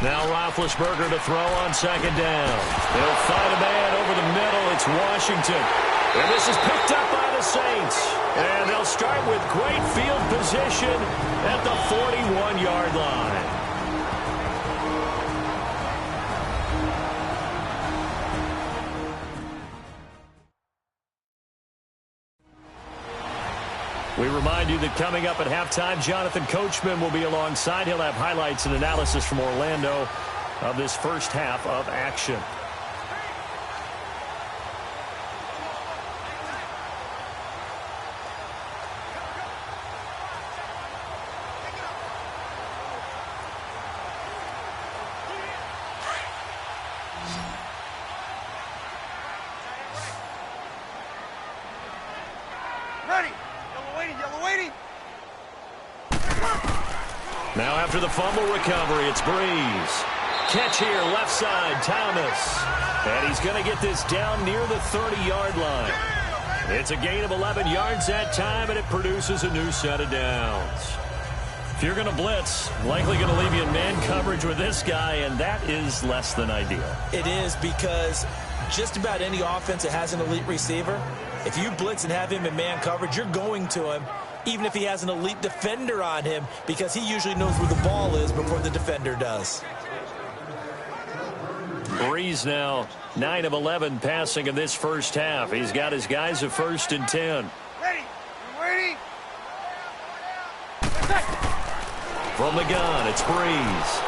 Now Roethlisberger to throw on second down. They'll find a man over the middle. It's Washington. And this is picked up by the Saints. And they'll start with great field position at the 41-yard line. We remind you that coming up at halftime, Jonathan Coachman will be alongside. He'll have highlights and analysis from Orlando of this first half of action. Now after the fumble recovery, it's Brees. Catch here, left side, Thomas. And he's going to get this down near the 30-yard line. It's a gain of 11 yards that time, and it produces a new set of downs. If you're going to blitz, likely going to leave you in man coverage with this guy, and that is less than ideal. It is, because just about any offense that has an elite receiver, if you blitz and have him in man coverage, you're going to him, even if he has an elite defender on him, because he usually knows where the ball is before the defender does. Brees now 9 of 11 passing in this first half. He's got his guys at 1st and 10. Ready. From the gun, it's Brees.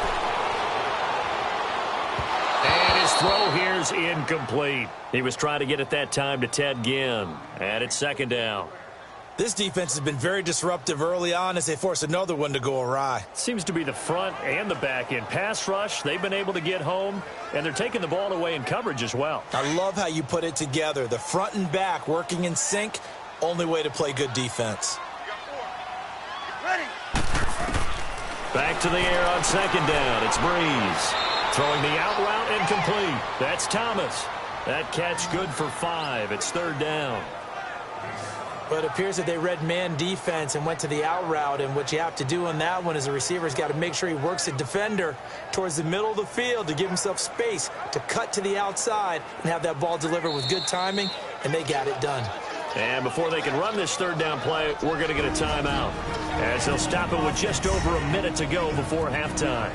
And his throw here's incomplete. He was trying to get it that time to Ted Ginn. And it's 2nd down. This defense has been very disruptive early on as they force another one to go awry. Seems to be the front and the back end. Pass rush, they've been able to get home, and they're taking the ball away in coverage as well. I love how you put it together. The front and back working in sync, only way to play good defense. Ready. Back to the air on 2nd down. It's Brees. Throwing the out route incomplete. That's Thomas. That catch good for 5. It's 3rd down. But it appears that they read man defense and went to the out route, and what you have to do on that one is the receiver's got to make sure he works the defender towards the middle of the field to give himself space to cut to the outside and have that ball delivered with good timing, and they got it done. And before they can run this 3rd down play, we're going to get a timeout, as they'll stop it with just over a minute to go before halftime.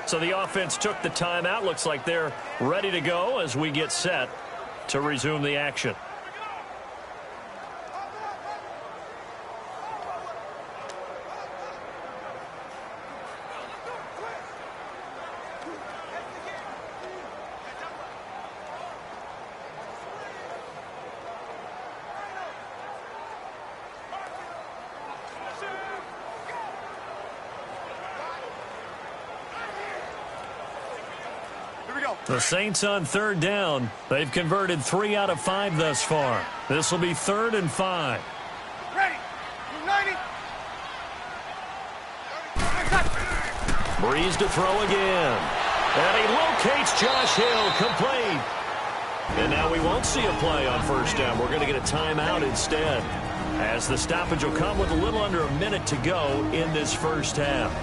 So the offense took the timeout. Looks like they're ready to go as we get set to resume the action. The Saints on 3rd down. They've converted 3 out of 5 thus far. This will be 3rd and 5. Ready. 90. Brees to throw again. And he locates Josh Hill, complete. And now we won't see a play on 1st down. We're going to get a timeout instead, as the stoppage will come with a little under a minute to go in this first half.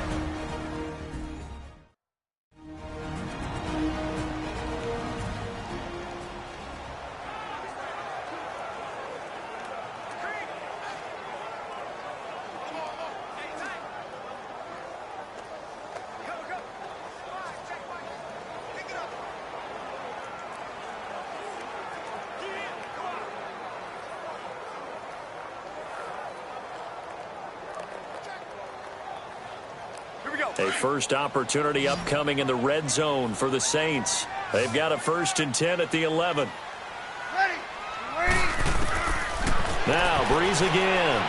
A first opportunity upcoming in the red zone for the Saints. They've got a 1st and 10 at the 11. Ready. Now Brees again.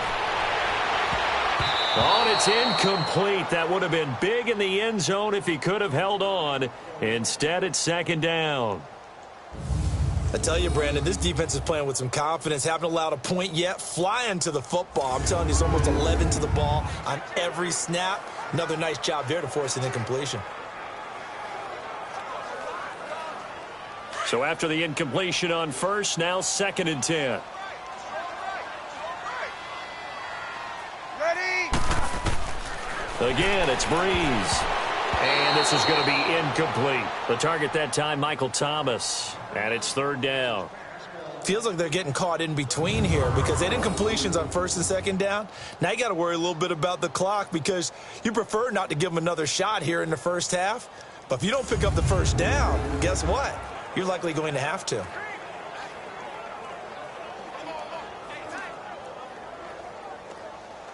Oh, and it's incomplete. That would have been big in the end zone if he could have held on. Instead, it's 2nd down. I tell you, Brandon, this defense is playing with some confidence. Haven't allowed a point yet. Flying to the football. I'm telling you, it's almost 11 to the ball on every snap. Another nice job there to force an incompletion. So after the incompletion on 1st, now 2nd and 10. Ready. Again, it's Brees. And this is going to be incomplete. The target that time, Michael Thomas. And it's 3rd down. Feels like they're getting caught in between here because they didn't completions on first and second down. Now you got to worry a little bit about the clock because you prefer not to give them another shot here in the first half. But if you don't pick up the first down, guess what? You're likely going to have to.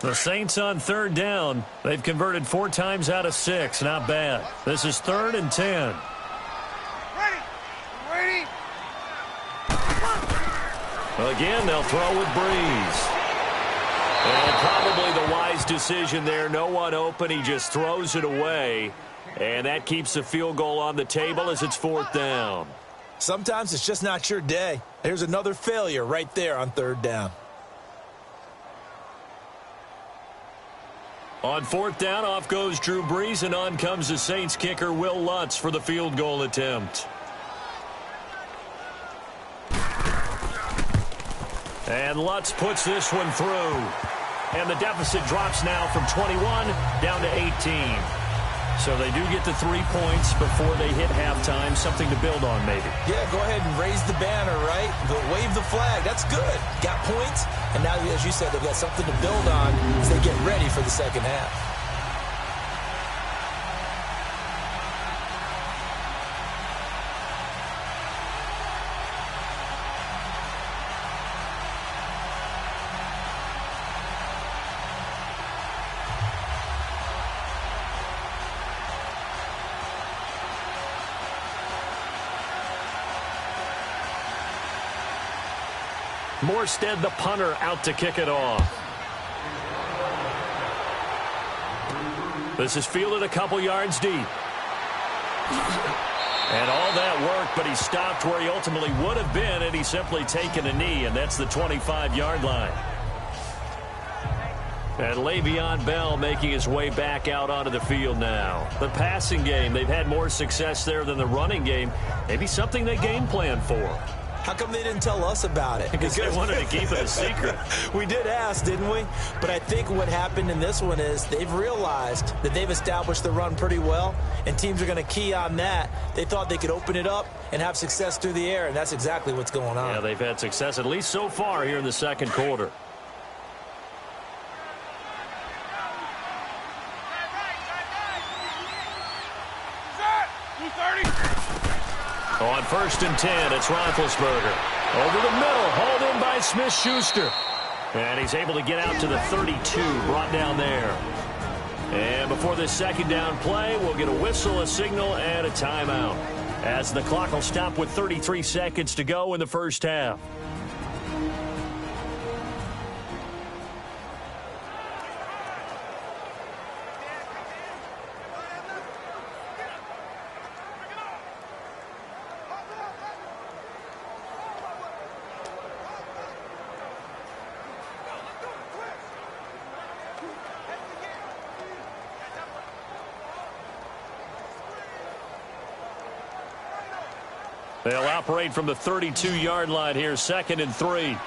The Saints on third down. They've converted 4 times out of 6. Not bad. This is 3rd and 10. Ready? Well, again, they'll throw with Brees. And probably the wise decision there. No one open. He just throws it away. And that keeps the field goal on the table as it's 4th down. Sometimes it's just not your day. There's another failure right there on 3rd down. On 4th down, off goes Drew Brees, and on comes the Saints kicker, Will Lutz, for the field goal attempt. And Lutz puts this one through. And the deficit drops now from 21 down to 18. So they do get the 3 points before they hit halftime. Something to build on, maybe. Yeah, go ahead and raise the banner, right? Wave the flag. That's good. Got points. And now, as you said, they've got something to build on as they get ready for the second half. Morstead, the punter, out to kick it off. This is fielded a couple yards deep. And all that work, but he stopped where he ultimately would have been had he simply taken a knee, and that's the 25-yard line. And Le'Veon Bell making his way back out onto the field now. The passing game, they've had more success there than the running game. Maybe something they game plan for. How come they didn't tell us about it? Because they wanted to keep it a secret. We did ask, didn't we? But I think what happened in this one is they've realized that they've established the run pretty well, and teams are going to key on that. They thought they could open it up and have success through the air, and that's exactly what's going on. Yeah, they've had success, at least so far, here in the second quarter. On 1st and 10, it's Roethlisberger. Over the middle, hauled in by Smith-Schuster. And he's able to get out to the 32, brought down there. And before this second down play, we'll get a whistle, a signal, and a timeout, as the clock will stop with 33 seconds to go in the first half. They'll operate from the 32-yard line here, 2nd and 3.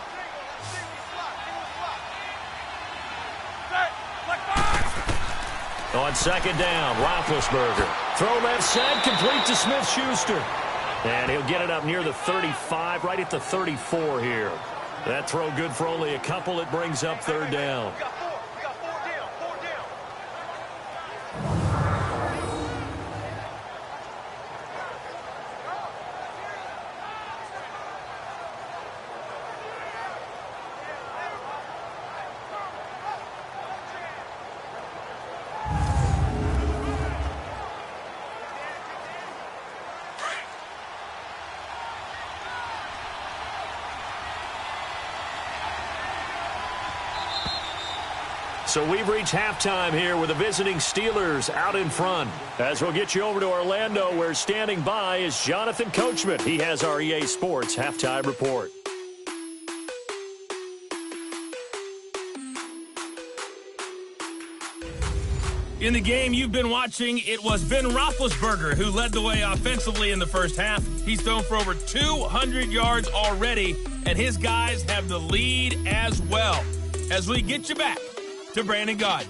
On 2nd down, Roethlisberger. Throw left side, complete to Smith-Schuster. And he'll get it up near the 35, right at the 34 here. That throw good for only a couple. It brings up 3rd down. So we've reached halftime here with the visiting Steelers out in front. As we'll get you over to Orlando, where standing by is Jonathan Coachman. He has our EA Sports halftime report. In the game you've been watching, it was Ben Roethlisberger who led the way offensively in the first half. He's thrown for over 200 yards already, and his guys have the lead as well. As we get you back to Brandon Gaudin.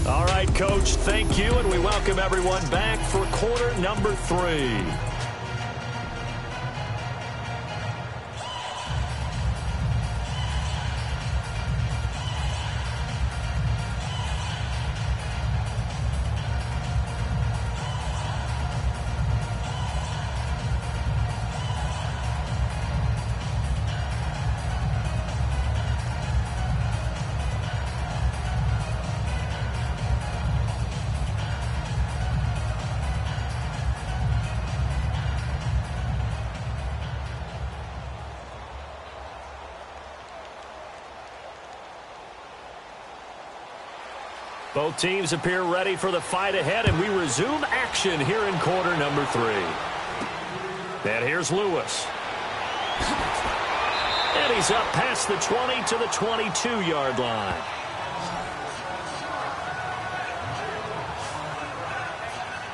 All right, Coach, thank you, and we welcome everyone back for quarter number 3. Both teams appear ready for the fight ahead, and we resume action here in quarter number 3. And here's Lewis. And he's up past the 20 to the 22-yard line.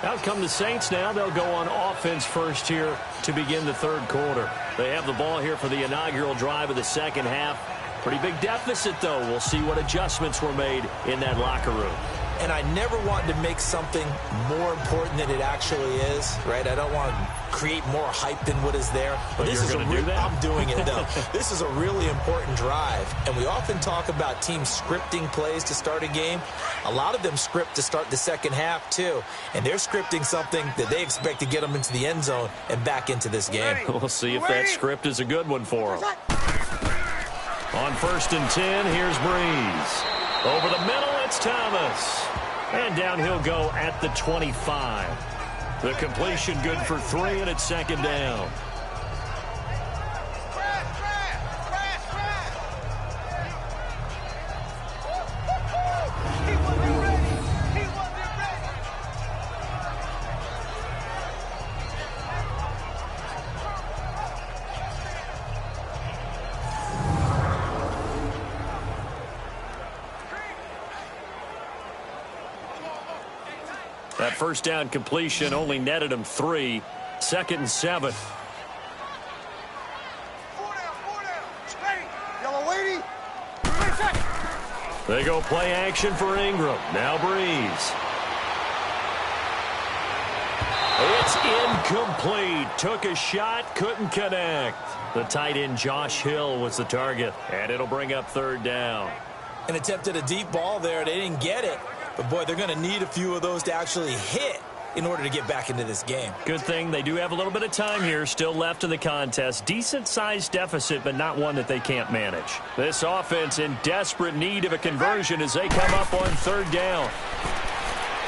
Out come the Saints now. They'll go on offense first here to begin the third quarter. They have the ball here for the inaugural drive of the second half. Pretty big deficit, though. We'll see what adjustments were made in that locker room. And I never want to make something more important than it actually is, right? I don't want to create more hype than what is there. But this you're is going to do that? I'm doing it, though. This is a really important drive. And we often talk about teams scripting plays to start a game. A lot of them script to start the second half, too. And they're scripting something that they expect to get them into the end zone and back into this game. We'll see if that script is a good one for them. On 1st and 10, here's Brees. Over the middle, it's Thomas. And down he'll go at the 25. The completion good for 3, and it's second down. That first down completion only netted him 3. 2nd and 7. They go play action for Ingram. Now Brees. It's incomplete. Took a shot, couldn't connect. The tight end Josh Hill was the target, and it'll bring up 3rd down. And attempted a deep ball there. They didn't get it. But, boy, they're going to need a few of those to actually hit in order to get back into this game. Good thing they do have a little bit of time here still left in the contest. Decent-sized deficit, but not one that they can't manage. This offense in desperate need of a conversion as they come up on 3rd down.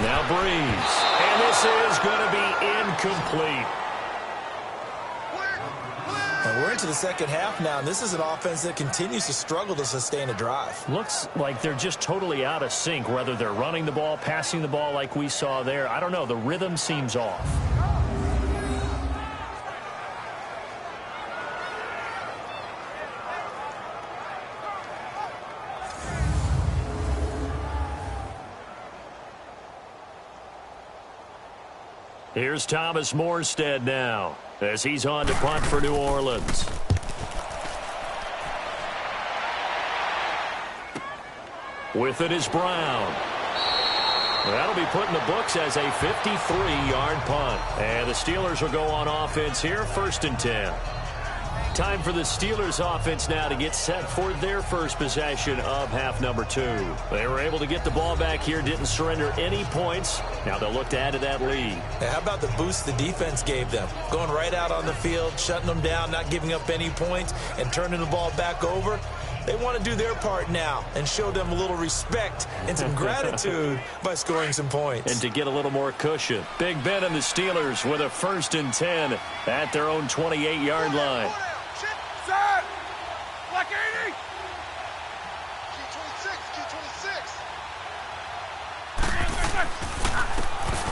Now Brees. And this is going to be incomplete. And we're into the second half now, and this is an offense that continues to struggle to sustain a drive. Looks like they're just totally out of sync, whether they're running the ball, passing the ball like we saw there. I don't know. The rhythm seems off. Here's Thomas Morstead now as he's on to punt for New Orleans. With it is Brown. That'll be put in the books as a 53-yard punt. And the Steelers will go on offense here, 1st and 10. Time for the Steelers offense now to get set for their first possession of half number 2. They were able to get the ball back here, didn't surrender any points. Now they'll look to add to that lead. Now, how about the boost the defense gave them? Going right out on the field, shutting them down, not giving up any points, and turning the ball back over. They want to do their part now and show them a little respect and some gratitude by scoring some points. And to get a little more cushion. Big Ben and the Steelers with a 1st and 10 at their own 28-yard line.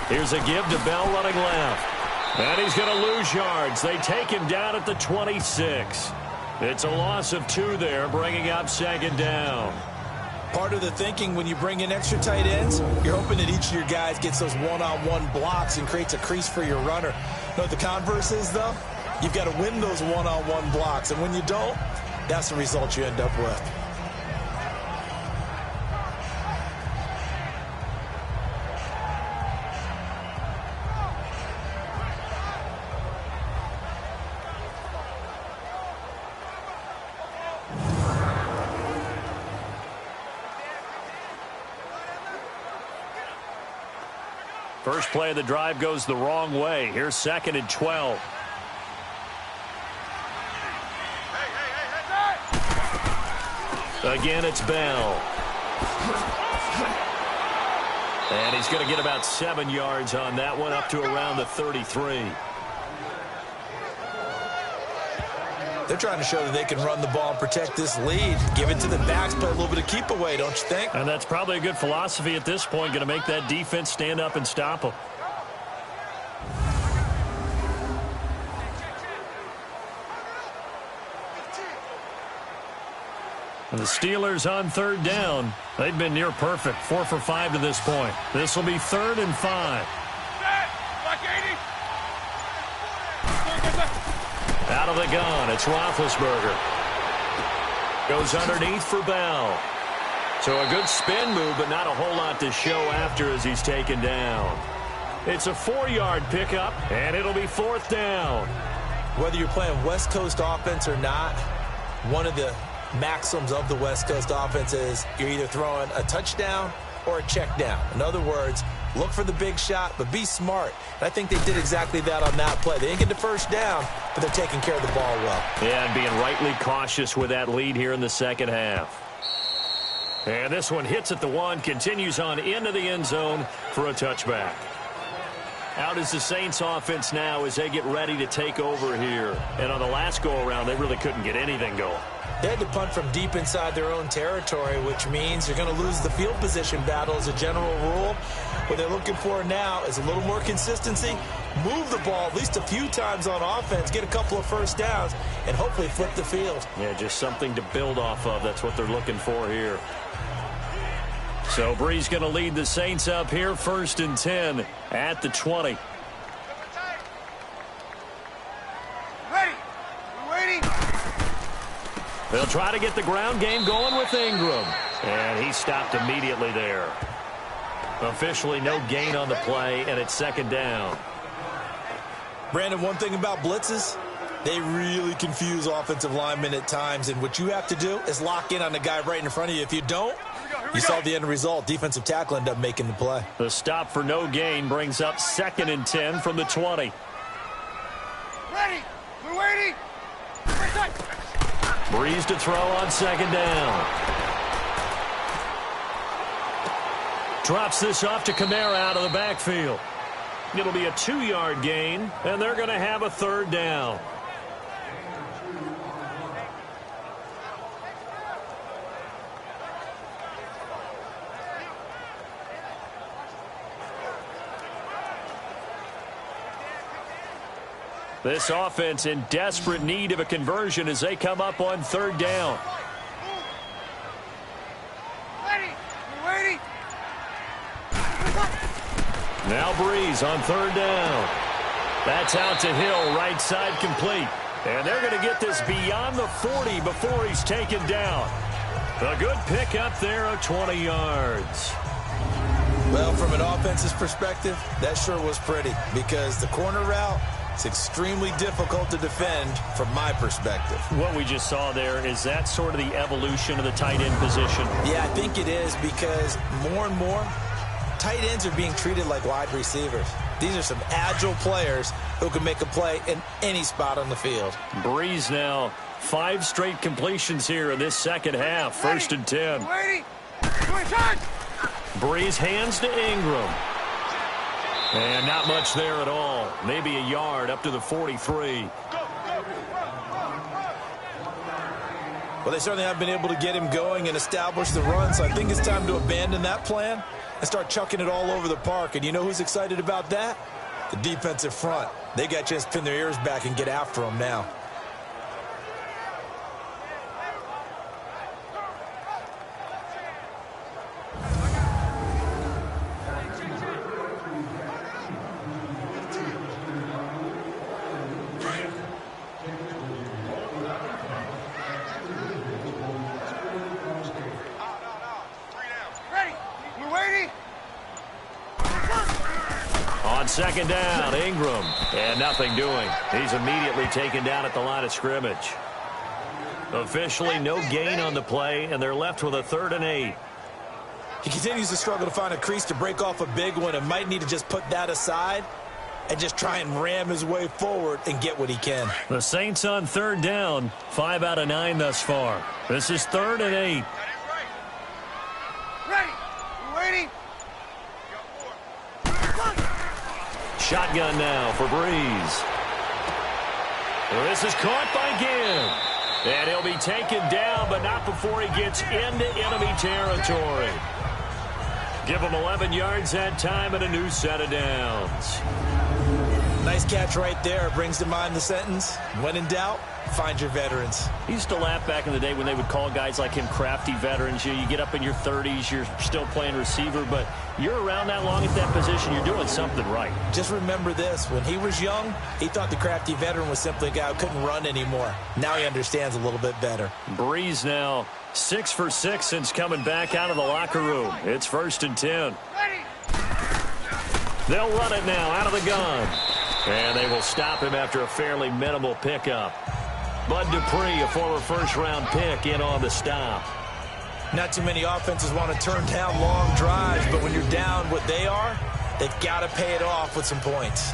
Here's a give to Bell running left. And he's going to lose yards. They take him down at the 26. It's a loss of 2 there, bringing up 2nd down. Part of the thinking when you bring in extra tight ends, you're hoping that each of your guys gets those one-on-one blocks and creates a crease for your runner. You know what the converse is, though? You've got to win those one-on-one blocks. And when you don't, that's the result you end up with. First play of the drive goes the wrong way. Here's 2nd and 12. Again, it's Bell. And he's going to get about 7 yards on that one, up to around the 33. They're trying to show that they can run the ball and protect this lead. Give it to the backs, play a little bit of keep away, don't you think? And that's probably a good philosophy at this point, going to make that defense stand up and stop them. And the Steelers on 3rd down. They've been near perfect, 4 for 5 to this point. This will be 3rd and 5. Out of the gun, it's Roethlisberger. Goes underneath for Bell. So a good spin move, but not a whole lot to show after as he's taken down. It's a 4-yard pickup, and it'll be 4th down. Whether you're playing West Coast offense or not, one of the maxims of the West Coast offense is you're either throwing a touchdown or a check down. In other words, look for the big shot, but be smart. And I think they did exactly that on that play. They didn't get the first down, but they're taking care of the ball well. Yeah, and being rightly cautious with that lead here in the second half. And this one hits at the 1, continues on into the end zone for a touchback. Out is the Saints offense now as they get ready to take over here. And on the last go-around, they really couldn't get anything going. They had to punt from deep inside their own territory, which means you're going to lose the field position battle as a general rule. What they're looking for now is a little more consistency, move the ball at least a few times on offense, get a couple of first downs, and hopefully flip the field. Yeah, just something to build off of. That's what they're looking for here. So Brees going to lead the Saints up here, 1st and 10 at the 20. Ready. We're waiting. They'll try to get the ground game going with Ingram. And he stopped immediately there. Officially no gain on the play, and it's 2nd down. Brandon, one thing about blitzes, they really confuse offensive linemen at times, and what you have to do is lock in on the guy right in front of you. If you don't, you saw the end result. Defensive tackle ended up making the play. The stop for no gain brings up 2nd and 10 from the 20. Ready. We're waiting. Brees to throw on 2nd down. Drops this off to Kamara out of the backfield. It'll be a 2-yard gain, and they're going to have a 3rd down. This offense in desperate need of a conversion as they come up on 3rd down. Ready. We're waiting. Now Brees on 3rd down. That's out to Hill, right side complete. And they're going to get this beyond the 40 before he's taken down. A good pickup there of 20 yards. Well, from an offense's perspective, that sure was pretty because the corner route, it's extremely difficult to defend from my perspective. What we just saw there, is that sort of the evolution of the tight end position? Yeah, I think it is because more and more, tight ends are being treated like wide receivers. These are some agile players who can make a play in any spot on the field. Brees now, 5 straight completions here in this second half. 1st and 10. Waiting. Brees hands to Ingram. And not much there at all. Maybe a yard up to the 43. Well, they certainly have been able to get him going and establish the run, so I think it's time to abandon that plan and start chucking it all over the park. And you know who's excited about that? The defensive front. They got a chance to pin their ears back and get after him now. On 2nd down, Ingram. And nothing doing. He's immediately taken down at the line of scrimmage. Officially no gain on the play, and they're left with a 3rd and 8. He continues to struggle to find a crease to break off a big one and might need to just put that aside and just try and ram his way forward and get what he can. The Saints on third down, 5 out of 9 thus far. This is 3rd and 8. Ready. You waiting? Shotgun now for Brees. This is caught by Gibb. And he'll be taken down, but not before he gets into enemy territory. Give him 11 yards that time and a new set of downs. Nice catch right there. Brings to mind the sentence, when in doubt, find your veterans. He used to laugh back in the day when they would call guys like him crafty veterans. You get up in your 30s, you're still playing receiver, but you're around that long at that position, you're doing something right. Just remember this. When he was young, he thought the crafty veteran was simply a guy who couldn't run anymore. Now he understands a little bit better. Brees now 6 for 6 since coming back out of the locker room. It's 1st and 10. They'll run it now out of the gun. And they will stop him after a fairly minimal pickup. Bud Dupree, a former first-round pick, in on the stop. Not too many offenses want to turn down long drives, but when you're down what they are, they've got to pay it off with some points.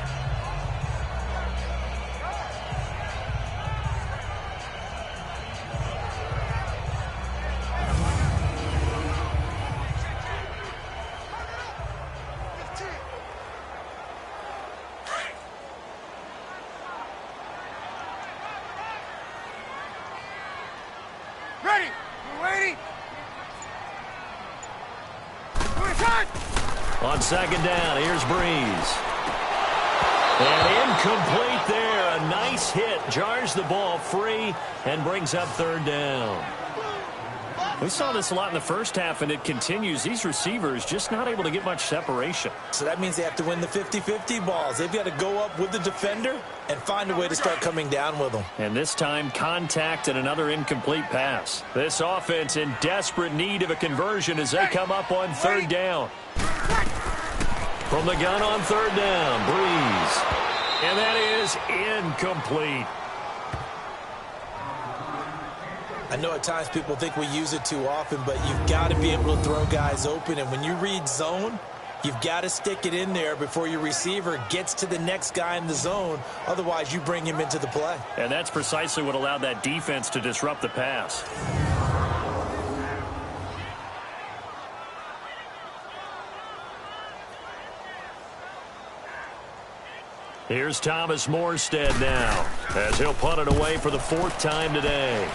Ready. You waiting? On 2nd down, here's Brees. And incomplete there. A nice hit. Jars the ball free and brings up 3rd down. We saw this a lot in the first half, and it continues. These receivers just not able to get much separation. So that means they have to win the 50-50 balls. They've got to go up with the defender and find a way to start coming down with them. And this time, contact and another incomplete pass. This offense in desperate need of a conversion as they come up on 3rd down. From the gun on 3rd down, Brees. And that is incomplete. I know at times people think we use it too often, but you've got to be able to throw guys open. And when you read zone, you've got to stick it in there before your receiver gets to the next guy in the zone. Otherwise, you bring him into the play. And that's precisely what allowed that defense to disrupt the pass. Here's Thomas Morstead now, as he'll punt it away for the 4th time today.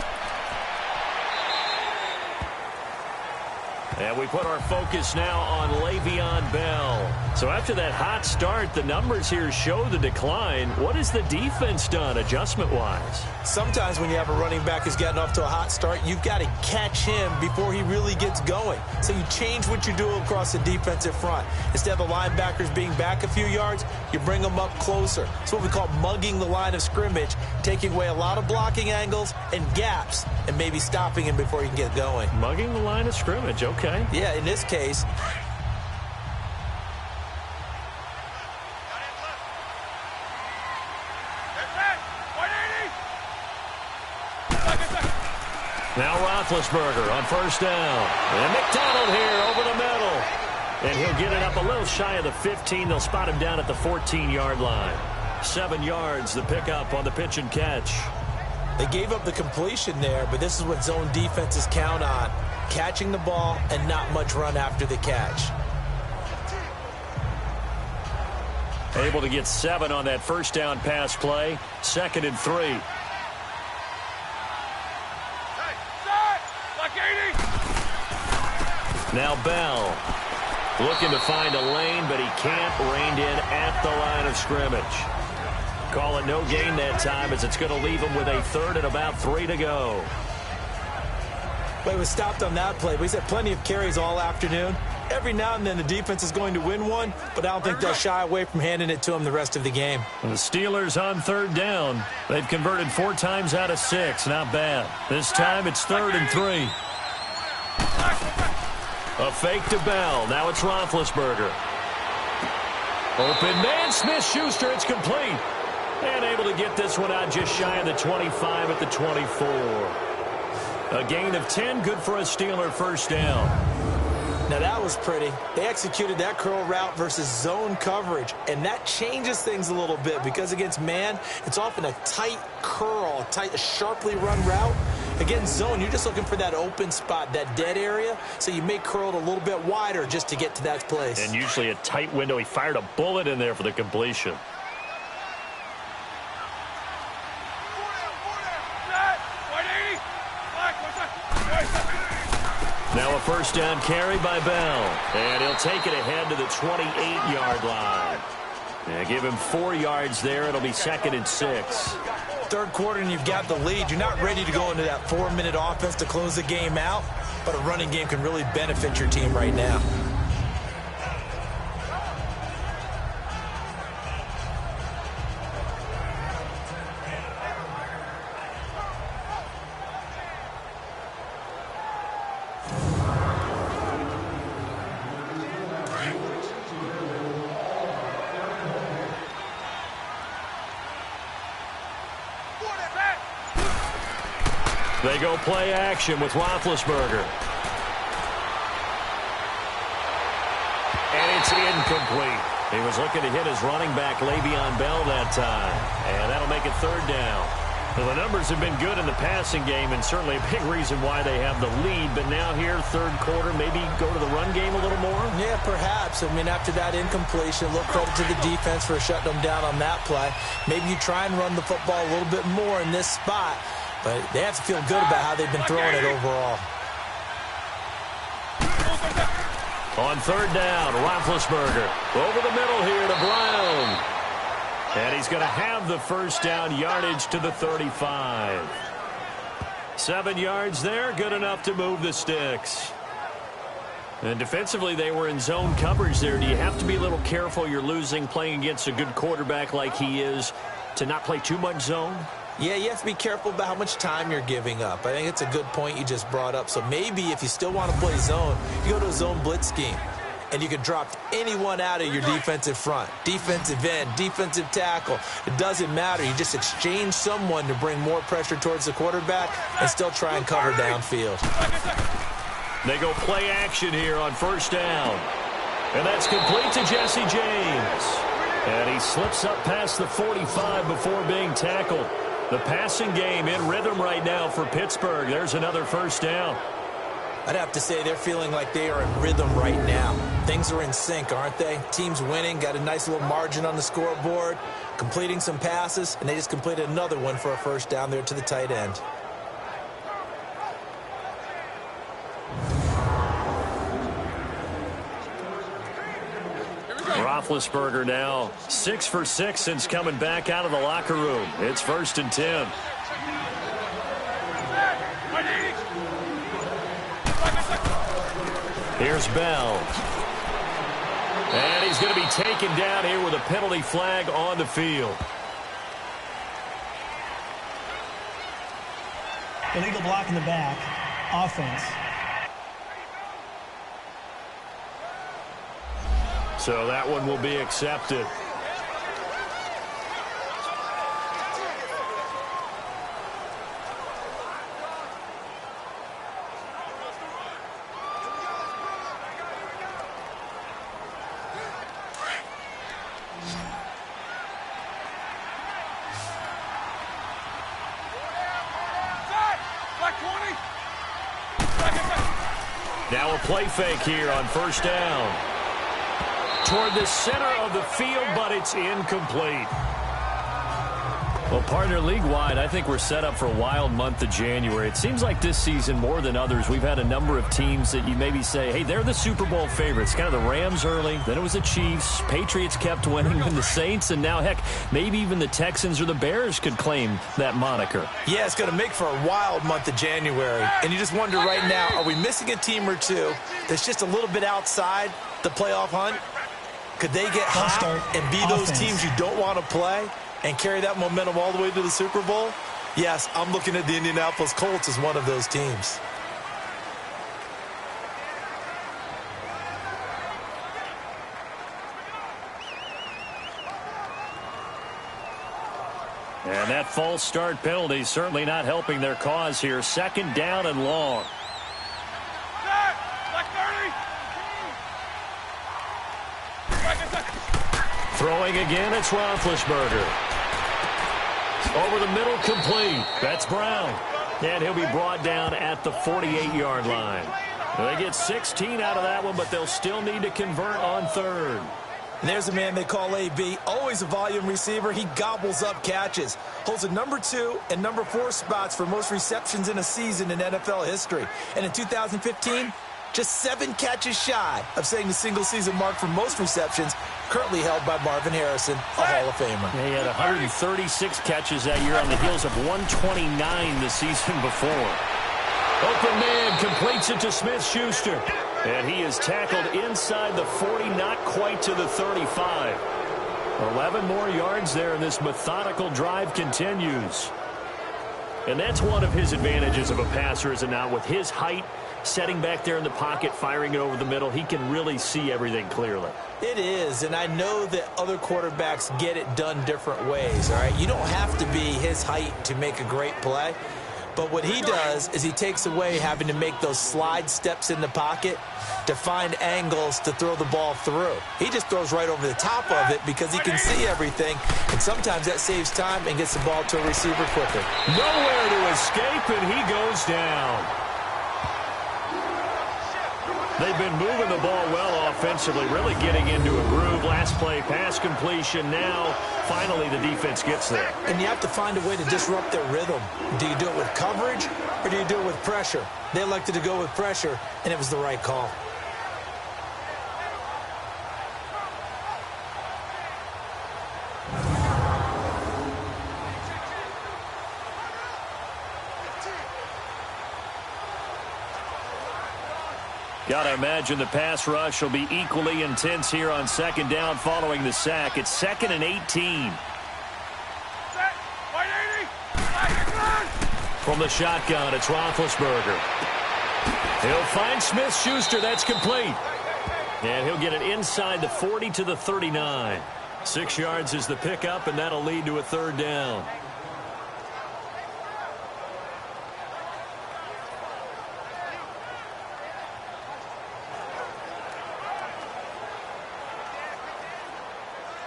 And we put our focus now on Le'Veon Bell. So after that hot start, the numbers here show the decline. What has the defense done adjustment-wise? Sometimes when you have a running back who's gotten off to a hot start, you've got to catch him before he really gets going. So you change what you do across the defensive front. Instead of the linebackers being back a few yards, you bring them up closer. It's what we call mugging the line of scrimmage, taking away a lot of blocking angles and gaps and maybe stopping him before he can get going. Mugging the line of scrimmage, okay. Yeah, in this case, now Roethlisberger on 1st down. And McDonald here over the middle. And he'll get it up a little shy of the 15. They'll spot him down at the 14-yard line. 7 yards, the pickup on the pitch and catch. they gave up the completion there, but this is what zone defenses count on. Catching the ball and not much run after the catch. Able to get 7 on that first down pass play. 2nd and 3. Now Bell looking to find a lane, but he can't. Reined in at the line of scrimmage. Call it no gain that time, as it's going to leave him with a 3rd and about 3 to go. But he was stopped on that play. But he's had plenty of carries all afternoon. Every now and then the defense is going to win one, but I don't think they'll shy away from handing it to him the rest of the game. And the Steelers on 3rd down. They've converted 4 times out of 6. Not bad. This time it's 3rd and 3. A fake to Bell. Now it's Roethlisberger. Open man, Smith-Schuster. It's complete. And able to get this one out just shy of the 25 at the 24. A gain of 10, good for a Steeler first down. Now that was pretty. They executed that curl route versus zone coverage, and that changes things a little bit because against man, it's often a tight curl, a sharply run route. Against zone, you're just looking for that open spot, that dead area, so you may curl it a little bit wider just to get to that place. And usually a tight window. He fired a bullet in there for the completion. Now a first down carry by Bell. And he'll take it ahead to the 28-yard line. Yeah, give him 4 yards there. It'll be 2nd and 6. Third quarter and you've got the lead. You're not ready to go into that 4-minute offense to close the game out, but a running game can really benefit your team right now. They go play action with Roethlisberger. And it's incomplete. He was looking to hit his running back, Le'Veon Bell, that time. And that'll make it 3rd down. Well, the numbers have been good in the passing game, and certainly a big reason why they have the lead. But now here, 3rd quarter, maybe go to the run game a little more? Yeah, perhaps. I mean, after that incompletion, a little credit to the defense for shutting them down on that play. Maybe you try and run the football a little bit more in this spot. But they have to feel good about how they've been throwing it overall. On 3rd down, Roethlisberger over the middle here to Brown. And he's going to have the first down, yardage to the 35. 7 yards there, good enough to move the sticks. And defensively, they were in zone coverage there. Do you have to be a little careful? You're losing, playing against a good quarterback like he is, to not play too much zone? Yeah, you have to be careful about how much time you're giving up. I think it's a good point you just brought up. So maybe if you still want to play zone, you go to a zone blitz scheme. And you can drop anyone out of your defensive front. Defensive end, defensive tackle. It doesn't matter. You just exchange someone to bring more pressure towards the quarterback and still try and cover downfield. They go play action here on 1st down. And that's complete to Jesse James. And he slips up past the 45 before being tackled. The passing game in rhythm right now for Pittsburgh. There's another 1st down. I'd have to say they're feeling like they are in rhythm right now. Things are in sync, aren't they? Team's winning, got a nice little margin on the scoreboard, completing some passes, and they just completed another one for a 1st down there to the tight end. Roethlisberger now 6 for 6 since coming back out of the locker room. It's 1st and 10. Here's Bell. And he's going to be taken down here with a penalty flag on the field. Illegal block in the back. Offense. So that one will be accepted. Now a play fake here on 1st down. Toward the center of the field, but it's incomplete. Well, partner, league-wide, I think we're set up for a wild month of January. It seems like this season, more than others, we've had a number of teams that you maybe say, hey, they're the Super Bowl favorites. Kind of the Rams early, then it was the Chiefs. Patriots kept winning, and the Saints, and now, heck, maybe even the Texans or the Bears could claim that moniker. Yeah, it's going to make for a wild month of January. And you just wonder right now, are we missing a team or two that's just a little bit outside the playoff hunt? Could they get hot and be those teams you don't want to play and carry that momentum all the way to the Super Bowl? Yes, I'm looking at the Indianapolis Colts as one of those teams. And that false start penalty certainly not helping their cause here. 2nd down and long. Throwing again, it's Roethlisberger. Over the middle, complete. That's Brown. And he'll be brought down at the 48-yard line. They get 16 out of that one, but they'll still need to convert on third. And there's a man they call AB, always a volume receiver. He gobbles up catches. Holds the number 2 and number 4 spots for most receptions in a season in NFL history. And in 2015, just 7 catches shy of setting the single-season mark for most receptions, currently held by Marvin Harrison, a Hall of Famer. He had 136 catches that year on the heels of 129 the season before. Open man completes it to Smith-Schuster. And he is tackled inside the 40, not quite to the 35. 11 more yards there, and this methodical drive continues. And that's one of his advantages of a passer, is it not? With his height, setting back there in the pocket, firing it over the middle, he can really see everything clearly. It is, and I know that other quarterbacks get it done different ways, all right? You don't have to be his height to make a great play. But what he does is he takes away having to make those slide steps in the pocket to find angles to throw the ball through. He just throws right over the top of it because he can see everything, and sometimes that saves time and gets the ball to a receiver quicker. Nowhere to escape, and he goes down. They've been moving the ball well offensively, really getting into a groove. Last play, pass completion. Now, finally, the defense gets there. And you have to find a way to disrupt their rhythm. Do you do it with coverage, or do you do it with pressure? They elected to go with pressure, and it was the right call. Got to imagine the pass rush will be equally intense here on second down following the sack. It's 2nd and 18. From the shotgun, it's Roethlisberger. He'll find Smith-Schuster. That's complete. And he'll get it inside the 40 to the 39. 6 yards is the pickup, and that'll lead to a third down.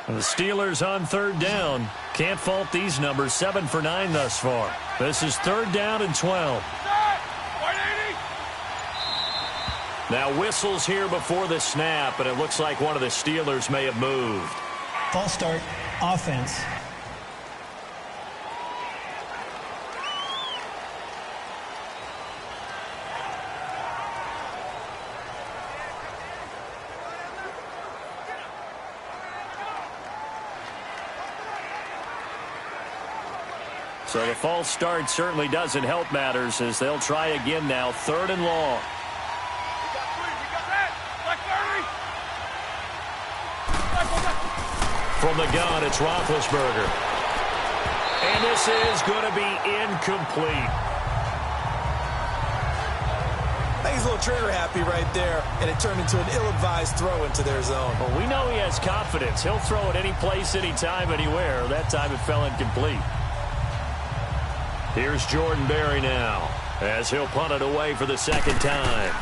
The Steelers on third down. Can't fault these numbers. 7 for 9 thus far. This is 3rd down and 12. Now whistles here before the snap, and it looks like one of the Steelers may have moved. False start, offense. So the false start certainly doesn't help matters as they'll try again now. 3rd and long. From the gun, it's Roethlisberger. And this is going to be incomplete. I think he's a little trigger happy right there, and it turned into an ill-advised throw into their zone. Well, we know he has confidence. He'll throw it any place, anytime, anywhere. That time it fell incomplete. Here's Jordan Berry now as he'll punt it away for the 2nd time.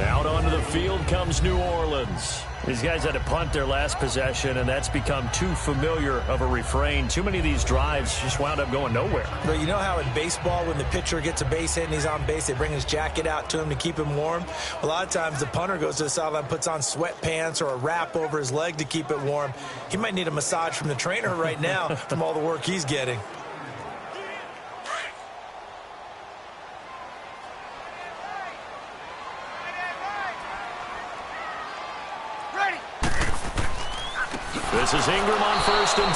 Out onto the field comes New Orleans. These guys had to punt their last possession, and that's become too familiar of a refrain. Too many of these drives just wound up going nowhere. But you know how in baseball, when the pitcher gets a base hit and he's on base, they bring his jacket out to him to keep him warm? A lot of times the punter goes to the sideline, puts on sweatpants or a wrap over his leg to keep it warm. He might need a massage from the trainer right now from all the work he's getting. This is Ingram on 1st and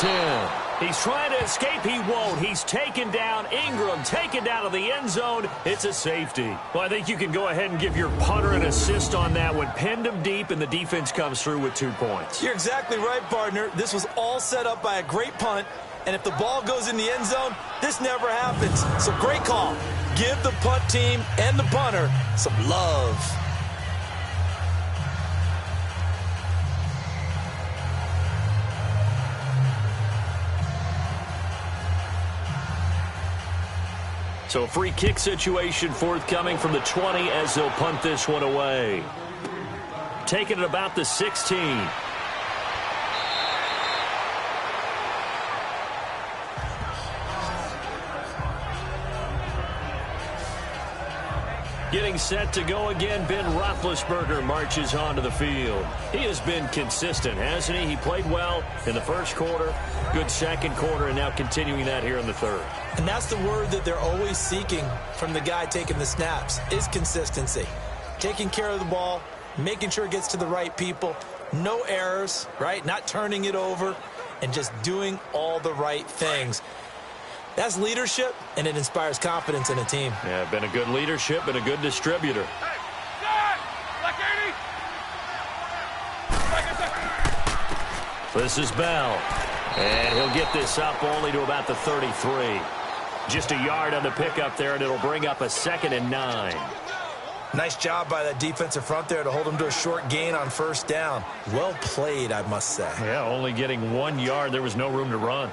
10. He's trying to escape. He won't. He's taken down. Ingram taken down to the end zone. It's a safety. Well, I think you can go ahead and give your punter an assist on that one. Pinned him deep, and the defense comes through with 2 points. You're exactly right, partner. This was all set up by a great punt, and if the ball goes in the end zone, this never happens. So great call. Give the punt team and the punter some love. So a free kick situation forthcoming from the 20 as they'll punt this one away. Taking it about the 16. Getting set to go again, Ben Roethlisberger marches onto the field. He has been consistent, hasn't he? He played well in the first quarter, good second quarter, and now continuing that here in the third. And that's the word that they're always seeking from the guy taking the snaps, is consistency. Taking care of the ball, making sure it gets to the right people, no errors, right? Not turning it over, and just doing all the right things. That's leadership, and it inspires confidence in a team. Yeah, been a good leadership and a good distributor. This is Bell. And he'll get this up only to about the 33. Just a yard on the pickup there, and it'll bring up a 2nd and 9. Nice job by that defensive front there to hold him to a short gain on first down. Well played, I must say. Yeah, only getting 1 yard. There was no room to run.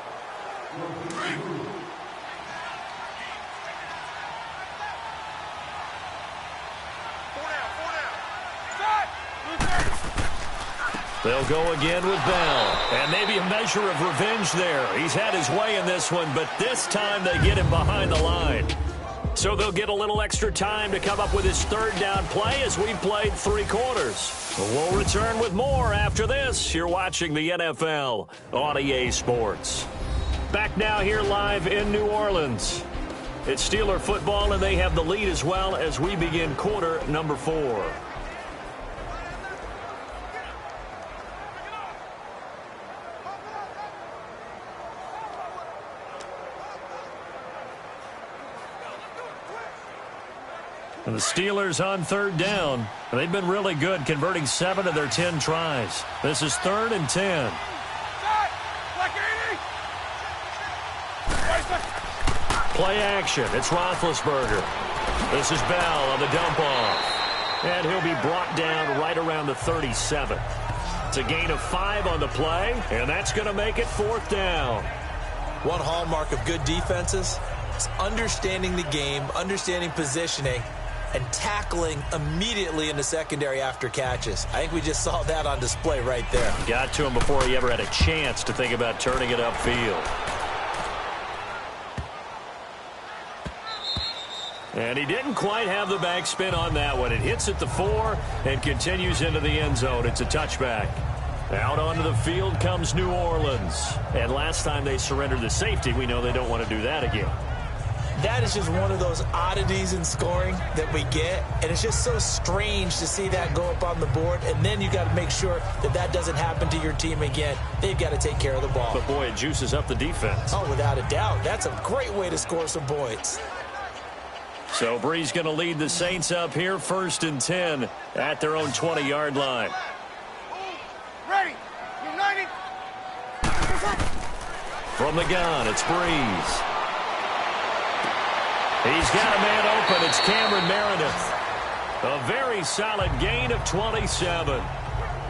They'll go again with Bell. And maybe a measure of revenge there. He's had his way in this one, but this time they get him behind the line. So they'll get a little extra time to come up with his 3rd down play as we've played 3 quarters. We'll return with more after this. You're watching the NFL on EA Sports. Back now here live in New Orleans. It's Steeler football, and they have the lead as well as we begin quarter number 4. And the Steelers on 3rd down. They've been really good, converting 7 of their 10 tries. This is 3rd and 10. Play action. It's Roethlisberger. This is Bell on the dump off. And he'll be brought down right around the 37. It's a gain of 5 on the play, and that's going to make it 4th down. One hallmark of good defenses is understanding the game, understanding positioning, and tackling immediately in the secondary after catches. I think we just saw that on display right there. Got to him before he ever had a chance to think about turning it upfield. And he didn't quite have the backspin on that one. It hits at the 4 and continues into the end zone. It's a touchback. Out onto the field comes New Orleans. And last time they surrendered the safety, we know they don't want to do that again. That is just one of those oddities in scoring that we get, and it's just so strange to see that go up on the board, and then you got to make sure that that doesn't happen to your team again. They've got to take care of the ball. But, boy, it juices up the defense. Oh, without a doubt. That's a great way to score some points. So Brees going to lead the Saints up here, 1st and 10 at their own 20-yard line. Ready. United. From the gun, it's Brees. He's got a man open. It's Cameron Meredith. A very solid gain of 27.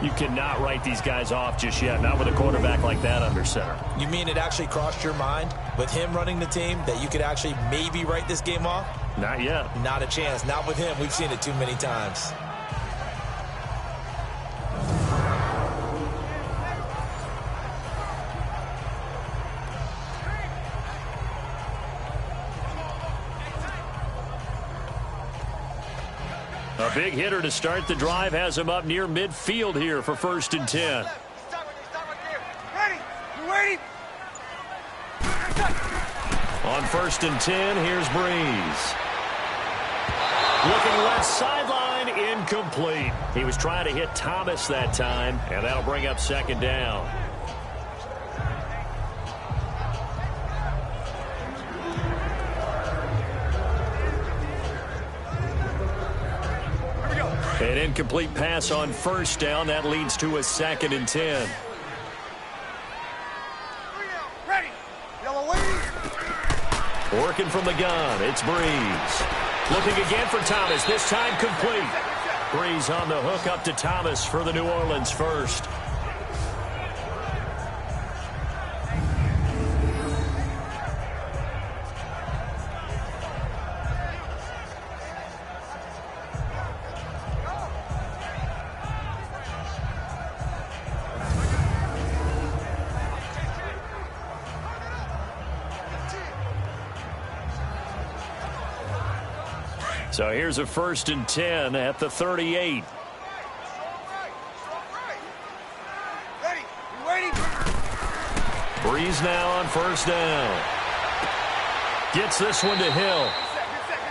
You cannot write these guys off just yet, not with a quarterback like that under center. You mean it actually crossed your mind with him running the team that you could actually maybe write this game off? Not yet. Not a chance. Not with him. We've seen it too many times. A big hitter to start the drive has him up near midfield here for 1st and 10. Ready. You waiting? On 1st and 10, here's Brees. Looking left sideline, incomplete. He was trying to hit Thomas that time, and that'll bring up 2nd down. An incomplete pass on 1st down. That leads to a 2nd and 10. Ready. Yellow lady. Working from the gun, it's Brees. Looking again for Thomas, this time complete. Brees on the hook up to Thomas for the New Orleans 1st. So here's a 1st and 10 at the 38. Brees now on 1st down. Gets this one to Hill.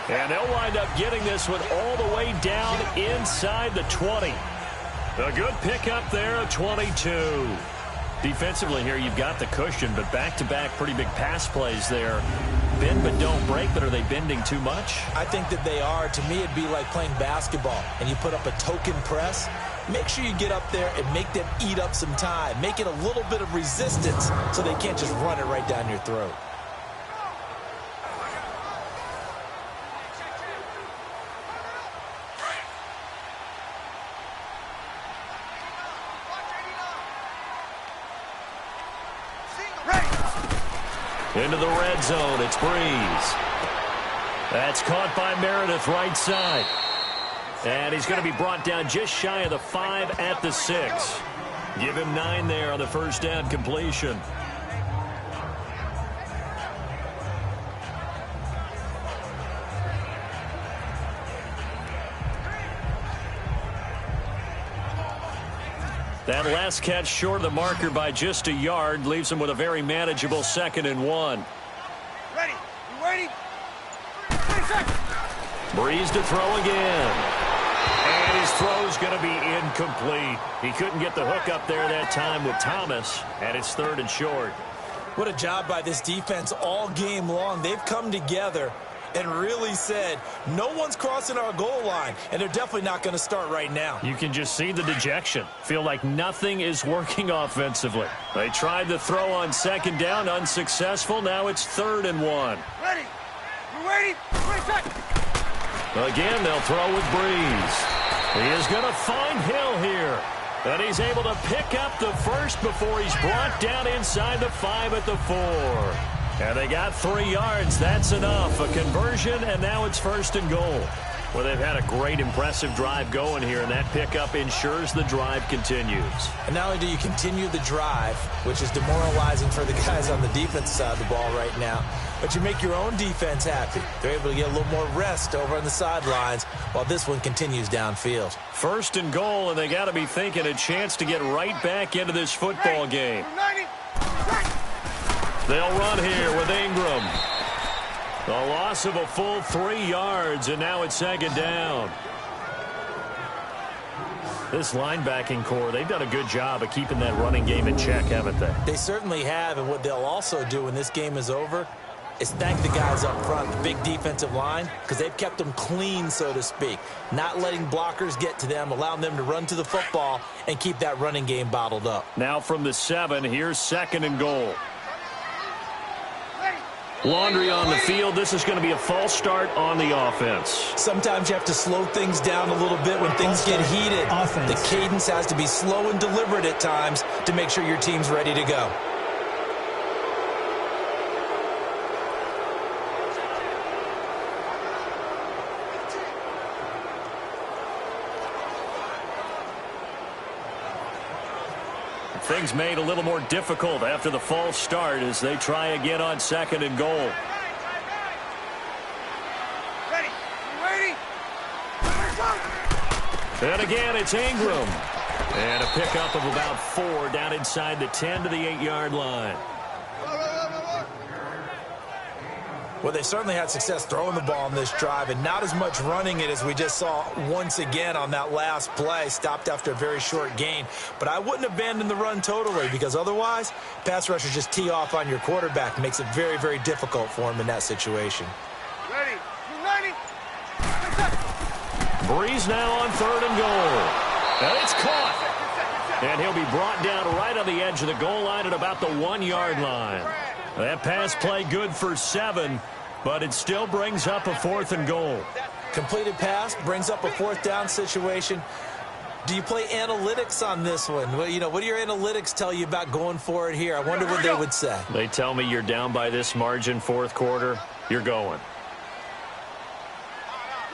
And they'll wind up getting this one all the way down inside the 20. A good pickup there, a 22. Defensively here, you've got the cushion, but back-to-back pretty big pass plays there. Bend but don't break, but are they bending too much? I think that they are. To me, it'd be like playing basketball, and you put up a token press. Make sure you get up there and make them eat up some time. Make it a little bit of resistance so they can't just run it right down your throat. Into the red zone, it's Brees. That's caught by Meredith right side. And he's going to be brought down just shy of the 5 at the 6. Give him 9 there on the 1st down completion. That last catch short of the marker by just a yard leaves him with a very manageable 2nd and 1. Ready? You waiting? 20 seconds. Brees to throw again. And his throw's going to be incomplete. He couldn't get the hook up there that time with Thomas, and it's 3rd and short. What a job by this defense all game long. They've come together and really said, no one's crossing our goal line, and they're definitely not going to start right now. You can just see the dejection. Feel like nothing is working offensively. They tried to throw on 2nd down, unsuccessful. Now it's 3rd and 1. Ready? You waiting? 20 seconds. Again, they'll throw with Brees. He is going to find Hill here. And he's able to pick up the 1st before he's brought down inside the 5 at the 4. And they got 3 yards. That's enough. A conversion, and now it's 1st and goal. Well, they've had a great, impressive drive going here, and that pickup ensures the drive continues. And not only do you continue the drive, which is demoralizing for the guys on the defense side of the ball right now, but you make your own defense happy. They're able to get a little more rest over on the sidelines while this one continues downfield. 1st and goal, and they got to be thinking a chance to get right back into this football game. 90. They'll run here with Ingram. The loss of a full 3 yards, and now it's 2nd down. This linebacking core, they've done a good job of keeping that running game in check, haven't they? They certainly have, and what they'll also do when this game is over is thank the guys up front, the big defensive line, because they've kept them clean, so to speak. Not letting blockers get to them, allowing them to run to the football and keep that running game bottled up. Now from the 7, here's 2nd and goal. Laundry on the field. This is going to be a false start on the offense. Sometimes you have to slow things down a little bit when things get heated. The cadence has to be slow and deliberate at times to make sure your team's ready to go. Things made a little more difficult after the false start as they try again on 2nd and goal. Ready? You waiting? And again, it's Ingram. And a pickup of about 4 down inside the 10 to the 8-yard line. Well, they certainly had success throwing the ball in this drive and not as much running it as we just saw once again on that last play. Stopped after a very short gain. But I wouldn't abandon the run totally because otherwise, pass rushers just tee off on your quarterback. Makes it very, very difficult for him in that situation. Ready? You ready? Brees now on 3rd and goal. And it's caught. And he'll be brought down right on the edge of the goal line at about the 1-yard line. That pass play good for 7, but it still brings up a 4th and goal. Completed pass brings up a 4th down situation. Do you play analytics on this one? Well, you know, what do your analytics tell you about going for it here? I wonder what they would say. They tell me you're down by this margin 4th quarter, you're going.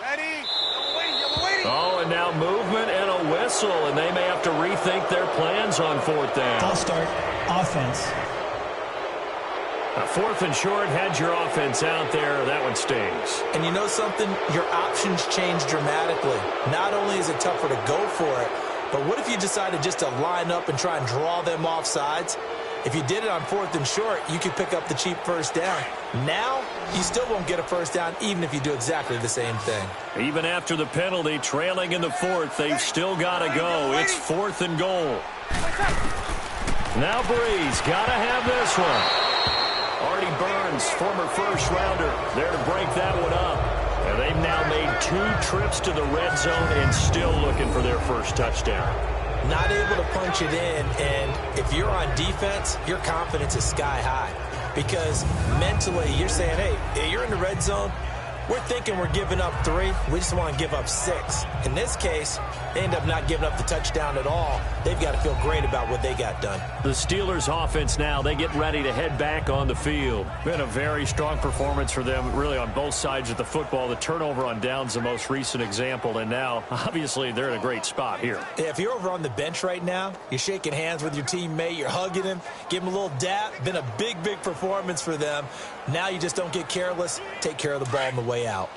Ready? You're waiting. Oh, and now movement and a whistle, and they may have to rethink their plans on 4th down. False start, offense. A 4th and short, had your offense out there. That one stings. And you know something? Your options change dramatically. Not only is it tougher to go for it, but what if you decided just to line up and try and draw them off sides? If you did it on 4th and short, you could pick up the cheap first down. Now, you still won't get a first down even if you do exactly the same thing. Even after the penalty, trailing in the 4th, they've still got to go. It's 4th and goal. Now Brees got to have this one. Artie Burns, former first-rounder, there to break that one up. And they've now made 2 trips to the red zone and still looking for their first touchdown. Not able to punch it in, and if you're on defense, your confidence is sky high. Because mentally, you're saying, hey, you're in the red zone. We're thinking we're giving up 3. We just want to give up 6. In this case, they end up not giving up the touchdown at all. They've got to feel great about what they got done. The Steelers offense now, they get ready to head back on the field. Been a very strong performance for them, really on both sides of the football. The turnover on downs, the most recent example, and now, obviously, they're in a great spot here. Yeah, if you're over on the bench right now, you're shaking hands with your teammate, you're hugging him, give him a little dap. Been a big, big performance for them. Now you just don't get careless. Take care of the ball on the way out.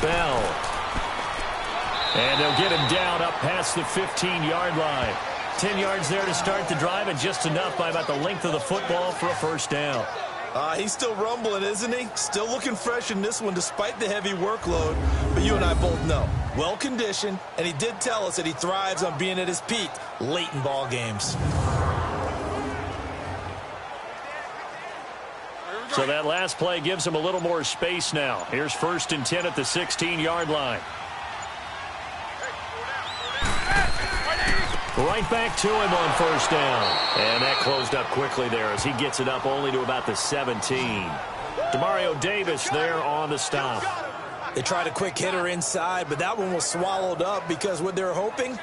Bell. And they'll get him down up past the 15-yard line. 10 yards there to start the drive, and just enough by about the length of the football for a first down. He's still rumbling, isn't he? Still looking fresh in this one despite the heavy workload. But you and I both know, well-conditioned, and he did tell us that he thrives on being at his peak late in ball games. So that last play gives him a little more space now. Here's 1st and 10 at the 16-yard line. Right back to him on first down. And that closed up quickly there as he gets it up only to about the 17. Demario Davis there on the stop. They tried a quick hitter inside, but that one was swallowed up because what they're hoping,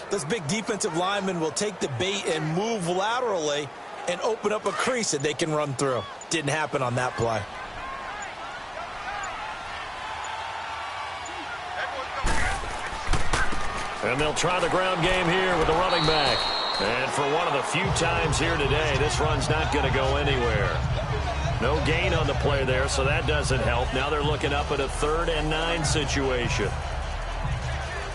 those big defensive linemen will take the bait and move laterally and open up a crease that they can run through. Didn't happen on that play. And they'll try the ground game here with the running back. And for one of the few times here today, this run's not going to go anywhere. No gain on the play there, so that doesn't help. Now they're looking up at a 3rd and 9 situation.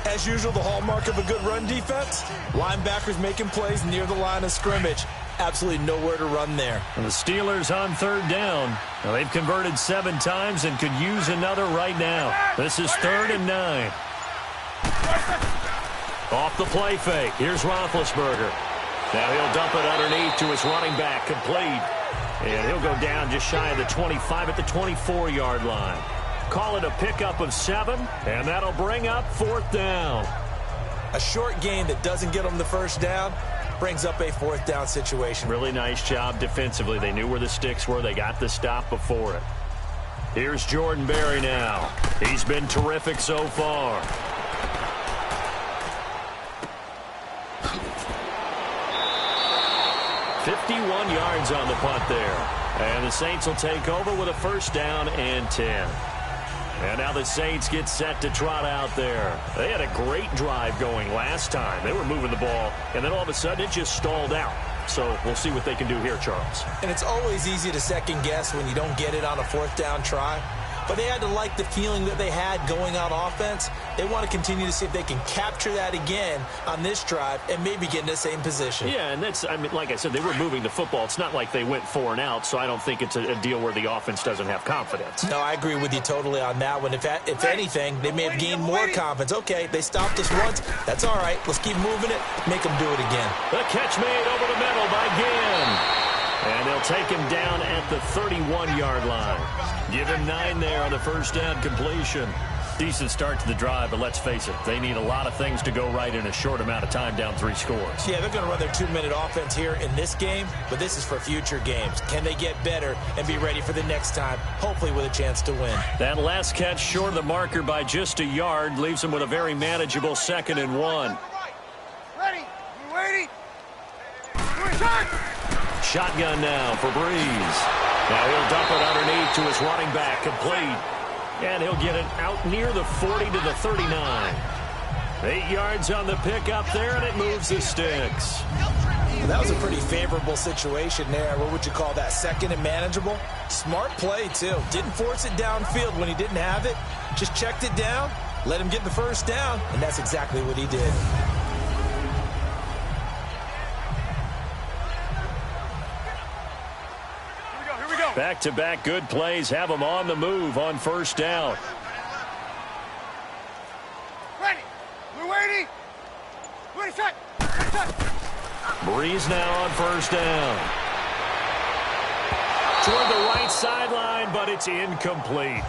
As usual, the hallmark of a good run defense, linebackers making plays near the line of scrimmage. Absolutely nowhere to run there. And the Steelers on 3rd down. Now they've converted 7 times and could use another right now. This is 3rd and 9. Off the play fake. Here's Roethlisberger. Now he'll dump it underneath to his running back, complete. And he'll go down just shy of the 25 at the 24-yard line. Call it a pickup of 7, and that'll bring up 4th down. A short gain that doesn't get them the first down brings up a 4th down situation. Really nice job defensively. They knew where the sticks were. They got the stop before it. Here's Jordan Berry now. He's been terrific so far. .51 yards on the punt there. And the Saints will take over with a 1st down and 10. And now the Saints get set to trot out there. They had a great drive going last time. They were moving the ball, and then all of a sudden it just stalled out. So we'll see what they can do here, Charles. And it's always easy to second guess when you don't get it on a 4th down try. But they had to like the feeling that they had going on offense. They want to continue to see if they can capture that again on this drive and maybe get in the same position. Yeah, and that's, I mean, like I said, they were moving the football. It's not like they went 4 and out, so I don't think it's a deal where the offense doesn't have confidence. No, I agree with you totally on that one. If anything, they may have gained more confidence. Okay, they stopped us once. That's all right. Let's keep moving it. Make them do it again. The catch made over the middle by Ginn. And they'll take him down at the 31-yard line. Give him 9 there on the 1st down completion. Decent start to the drive, but let's face it, they need a lot of things to go right in a short amount of time, down 3 scores. Yeah, they're going to run their 2-minute offense here in this game, but this is for future games. Can they get better and be ready for the next time, hopefully with a chance to win? That last catch short of the marker by just a yard leaves them with a very manageable 2nd and 1. Ready? You ready? Shotgun now for Brees. Now he'll dump it underneath to his running back, complete. And he'll get it out near the 40 to the 39. 8 yards on the pickup there, and it moves the sticks. Well, that was a pretty favorable situation there. What would you call that? Second and manageable? Smart play, too. Didn't force it downfield when he didn't have it. Just checked it down, let him get the first down, and that's exactly what he did. Here we go. Back-to-back good plays have them on the move on first down. Ready. We're waiting. Ready, set. Brees now on first down. Toward the right sideline, but it's incomplete.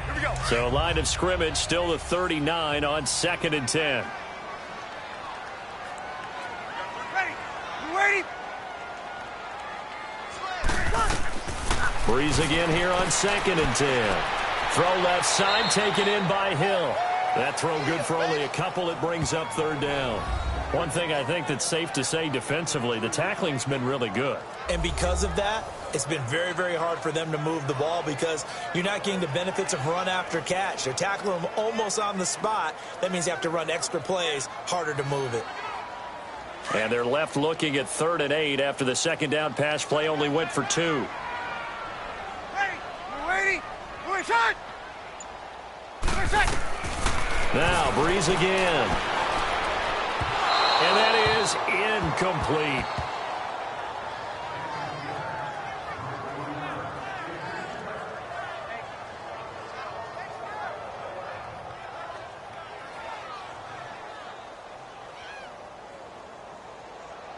Here we go. So line of scrimmage still the 39 on 2nd and 10. Ready. We're waiting. Brees again here on 2nd and 10. Throw left side, taken in by Hill. That throw good for only a couple. It brings up 3rd down. One thing I think that's safe to say defensively, the tackling's been really good. And because of that, it's been very, very hard for them to move the ball because you're not getting the benefits of run after catch. They're tackling them almost on the spot. That means you have to run extra plays, harder to move it. And they're left looking at 3rd and 8 after the 2nd down pass play only went for 2. Ready. We're waiting. We're set. We're set. Now Brees again. And that is incomplete.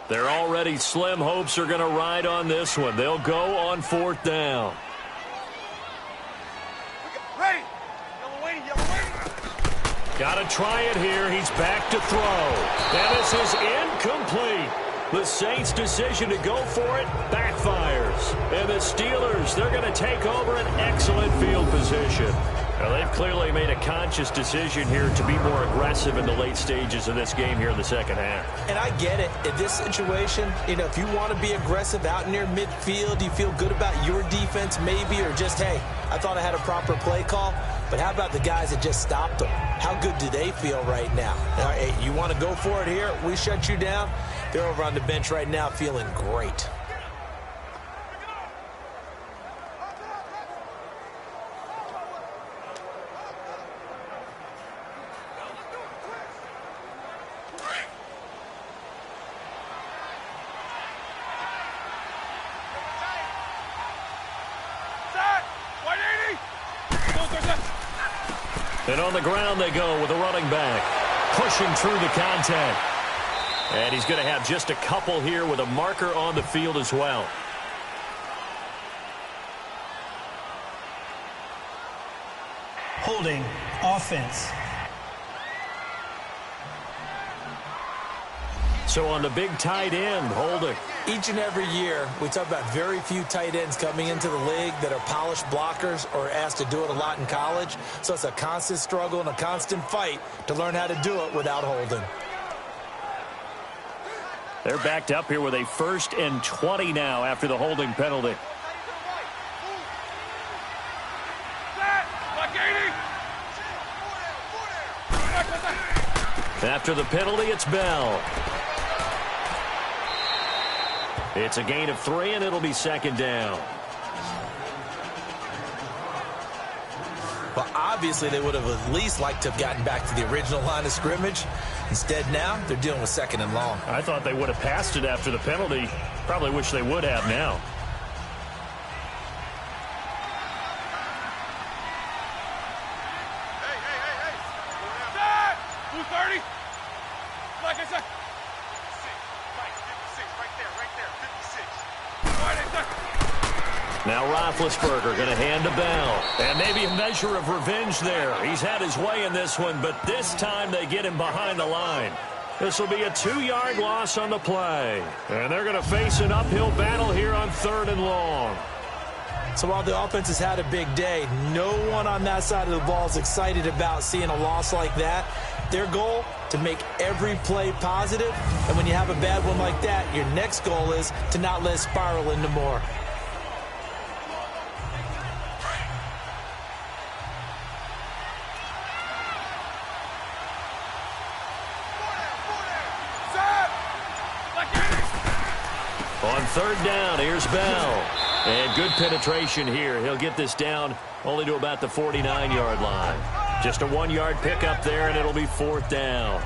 They're already slim hopes are going to ride on this one. They'll go on 4th down. Ready. Yellow waiting. Got to try it here. He's back to throw. And this is incomplete. The Saints' decision to go for it backfires. And the Steelers, they're going to take over an excellent field position. Now, they've clearly made a conscious decision here to be more aggressive in the late stages of this game here in the 2nd half. And I get it. In this situation, if you want to be aggressive out near midfield, you feel good about your defense maybe, or just, hey, I thought I had a proper play call. But how about the guys that just stopped them? How good do they feel right now? All right, you want to go for it here? We shut you down. They're over on the bench right now feeling great. And on the ground they go with a running back. Pushing through the contact. And he's going to have just a couple here with a marker on the field as well. Holding offense. So on the big tight end, holding. Each and every year, we talk about very few tight ends coming into the league that are polished blockers or asked to do it a lot in college. So it's a constant struggle and a constant fight to learn how to do it without holding. They're backed up here with a 1st and 20 now after the holding penalty. After the penalty, it's Bell. It's a gain of 3, and it'll be 2nd down. Well, obviously, they would have at least liked to have gotten back to the original line of scrimmage. Instead, now, they're dealing with 2nd and long. I thought they would have passed it after the penalty. Probably wish they would have now. Hey. 230. Like I said. 56. Right there. 56. All right, Now Roethlisberger going to hand to Bell. And maybe a measure of revenge there. He's had his way in this one, but this time they get him behind the line. This will be a 2-yard loss on the play. And they're going to face an uphill battle here on 3rd and long. So while the offense has had a big day, no one on that side of the ball is excited about seeing a loss like that. Their goal, to make every play positive, and when you have a bad one like that, your next goal is to not let it spiral into more. On third down, here's Bell. And good penetration here. He'll get this down only to about the 49-yard line. Just a 1-yard pickup there, and it'll be fourth down.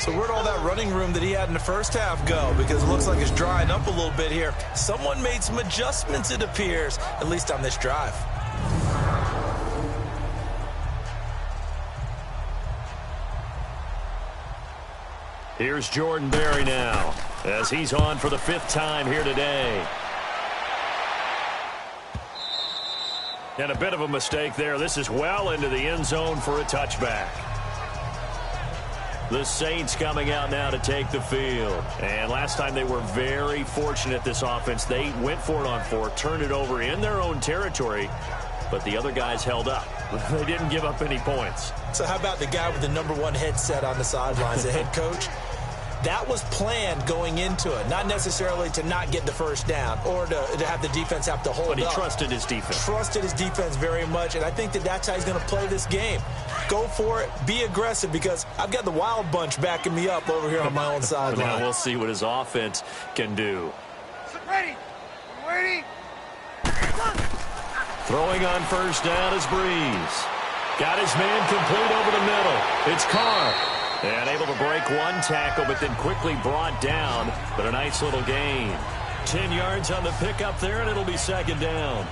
So where'd all that running room that he had in the first half go? Because it looks like it's drying up a little bit here. Someone made some adjustments, it appears, at least on this drive. Here's Jordan Berry now, as he's on for the 5th time here today. And a bit of a mistake there. This is well into the end zone for a touchback. The Saints coming out now to take the field. And last time they were very fortunate, this offense. They went for it on 4, turned it over in their own territory, but the other guys held up. They didn't give up any points. So how about the guy with the #1 headset on the sidelines, the head coach? That was planned going into it, not necessarily to not get the first down or to have the defense have to hold up. But he trusted his defense. Trusted his defense very much, and I think that's how he's going to play this game. Go for it. Be aggressive, because I've got the wild bunch backing me up over here on my own sideline. Now we'll see what his offense can do. Ready. Waiting. Throwing on first down is Brees. Got his man complete over the middle. It's Carr. And able to break one tackle, but then quickly brought down. But a nice little gain. 10 yards on the pickup there, and it'll be second down.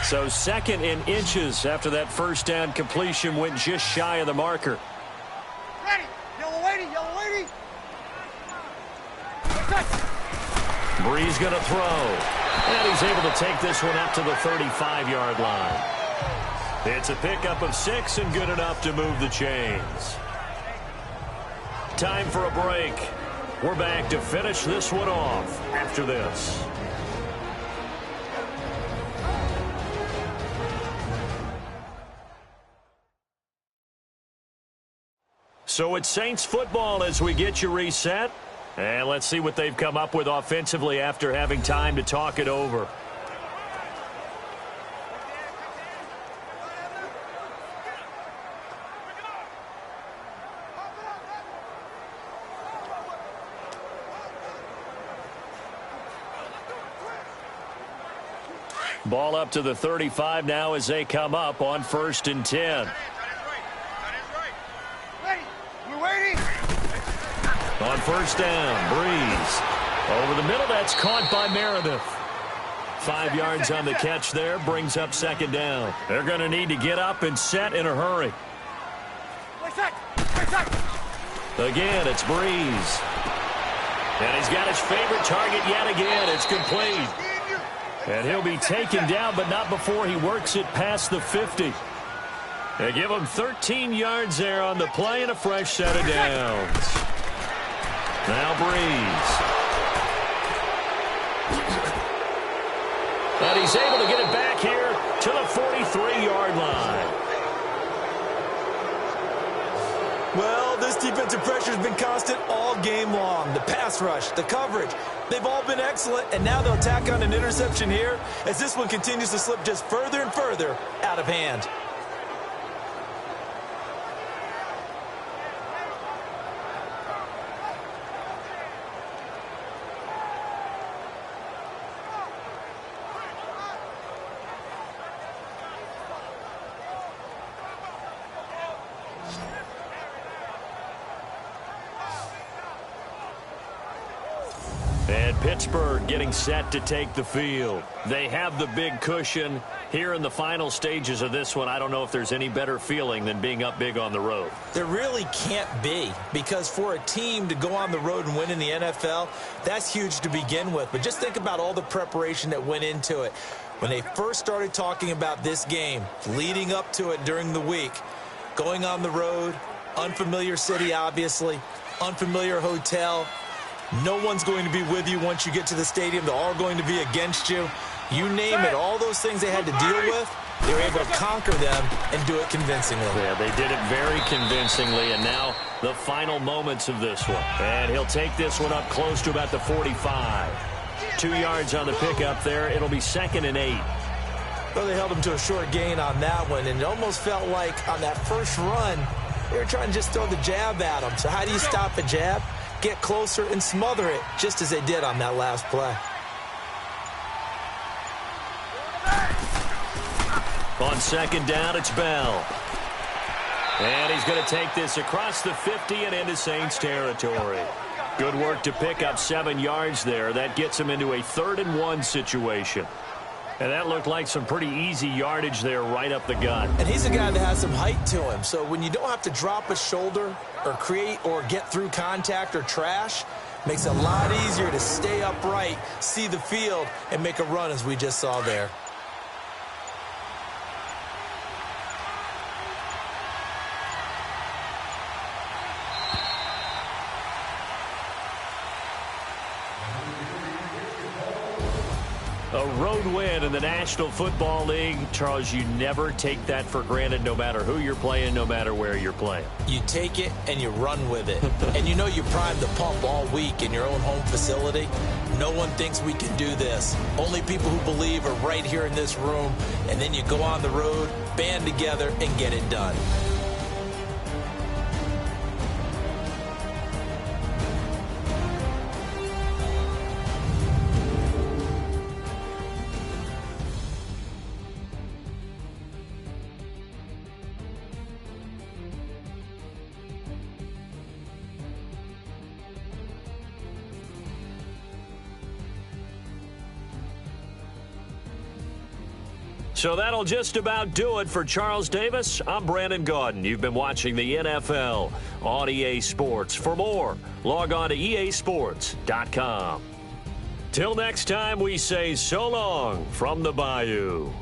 So second in inches after that first down completion went just shy of the marker. Ready. Yellow lady. Brees going to throw. And he's able to take this one up to the 35-yard line. It's a pickup of 6 and good enough to move the chains. Time for a break. We're back to finish this one off after this. So it's Saints football as we get you reset. And let's see what they've come up with offensively after having time to talk it over. Ball up to the 35 now as they come up on 1st and 10. On first down, Brees. Over the middle, that's caught by Meredith. 5 yards on the catch there, brings up second down. They're going to need to get up and set in a hurry. Again, it's Brees. And he's got his favorite target yet again. It's complete. And he'll be taken down, but not before he works it past the 50. They give him 13 yards there on the play and a fresh set of downs. Now Brees. And he's able to get it back here to the 43-yard line. Well, this defensive pressure has been constant all game long. The pass rush, the coverage, they've all been excellent, and now they'll tack on an interception here as this one continues to slip just further and further out of hand. And Pittsburgh getting set to take the field. They have the big cushion. Here in the final stages of this one, I don't know if there's any better feeling than being up big on the road. There really can't be, because for a team to go on the road and win in the NFL, that's huge to begin with. But just think about all the preparation that went into it. When they first started talking about this game, leading up to it during the week, going on the road, unfamiliar city, obviously, unfamiliar hotel, No one's going to be with you once you get to the stadium. They're all going to be against you. You name it, all those things they had to deal with, they were able to conquer them and do it convincingly. Yeah, they did it very convincingly, and now the final moments of this one. And he'll take this one up close to about the 45. 2 yards on the pickup there. It'll be 2nd and 8. Well, they held him to a short gain on that one, and it almost felt like on that first run, they were trying to just throw the jab at him. So how do you stop a jab? Get closer and smother it, just as they did on that last play. On 2nd down, it's Bell. And he's going to take this across the 50 and into Saints territory. Good work to pick up 7 yards there. That gets him into a 3rd and 1 situation. And that looked like some pretty easy yardage there right up the gut. And he's a guy that has some height to him. So when you don't have to drop a shoulder or create or get through contact or trash, makes it a lot easier to stay upright, see the field, and make a run as we just saw there. A road win in the National Football League. Charles, you never take that for granted no matter who you're playing, no matter where you're playing. You take it and you run with it. And you know you primed the pump all week in your own home facility. No one thinks we can do this. Only people who believe are right here in this room. And then you go on the road, band together, and get it done. So that'll just about do it for Charles Davis. I'm Brandon Gaudin. You've been watching the NFL on EA Sports. For more, log on to easports.com. Till next time, we say so long from the Bayou.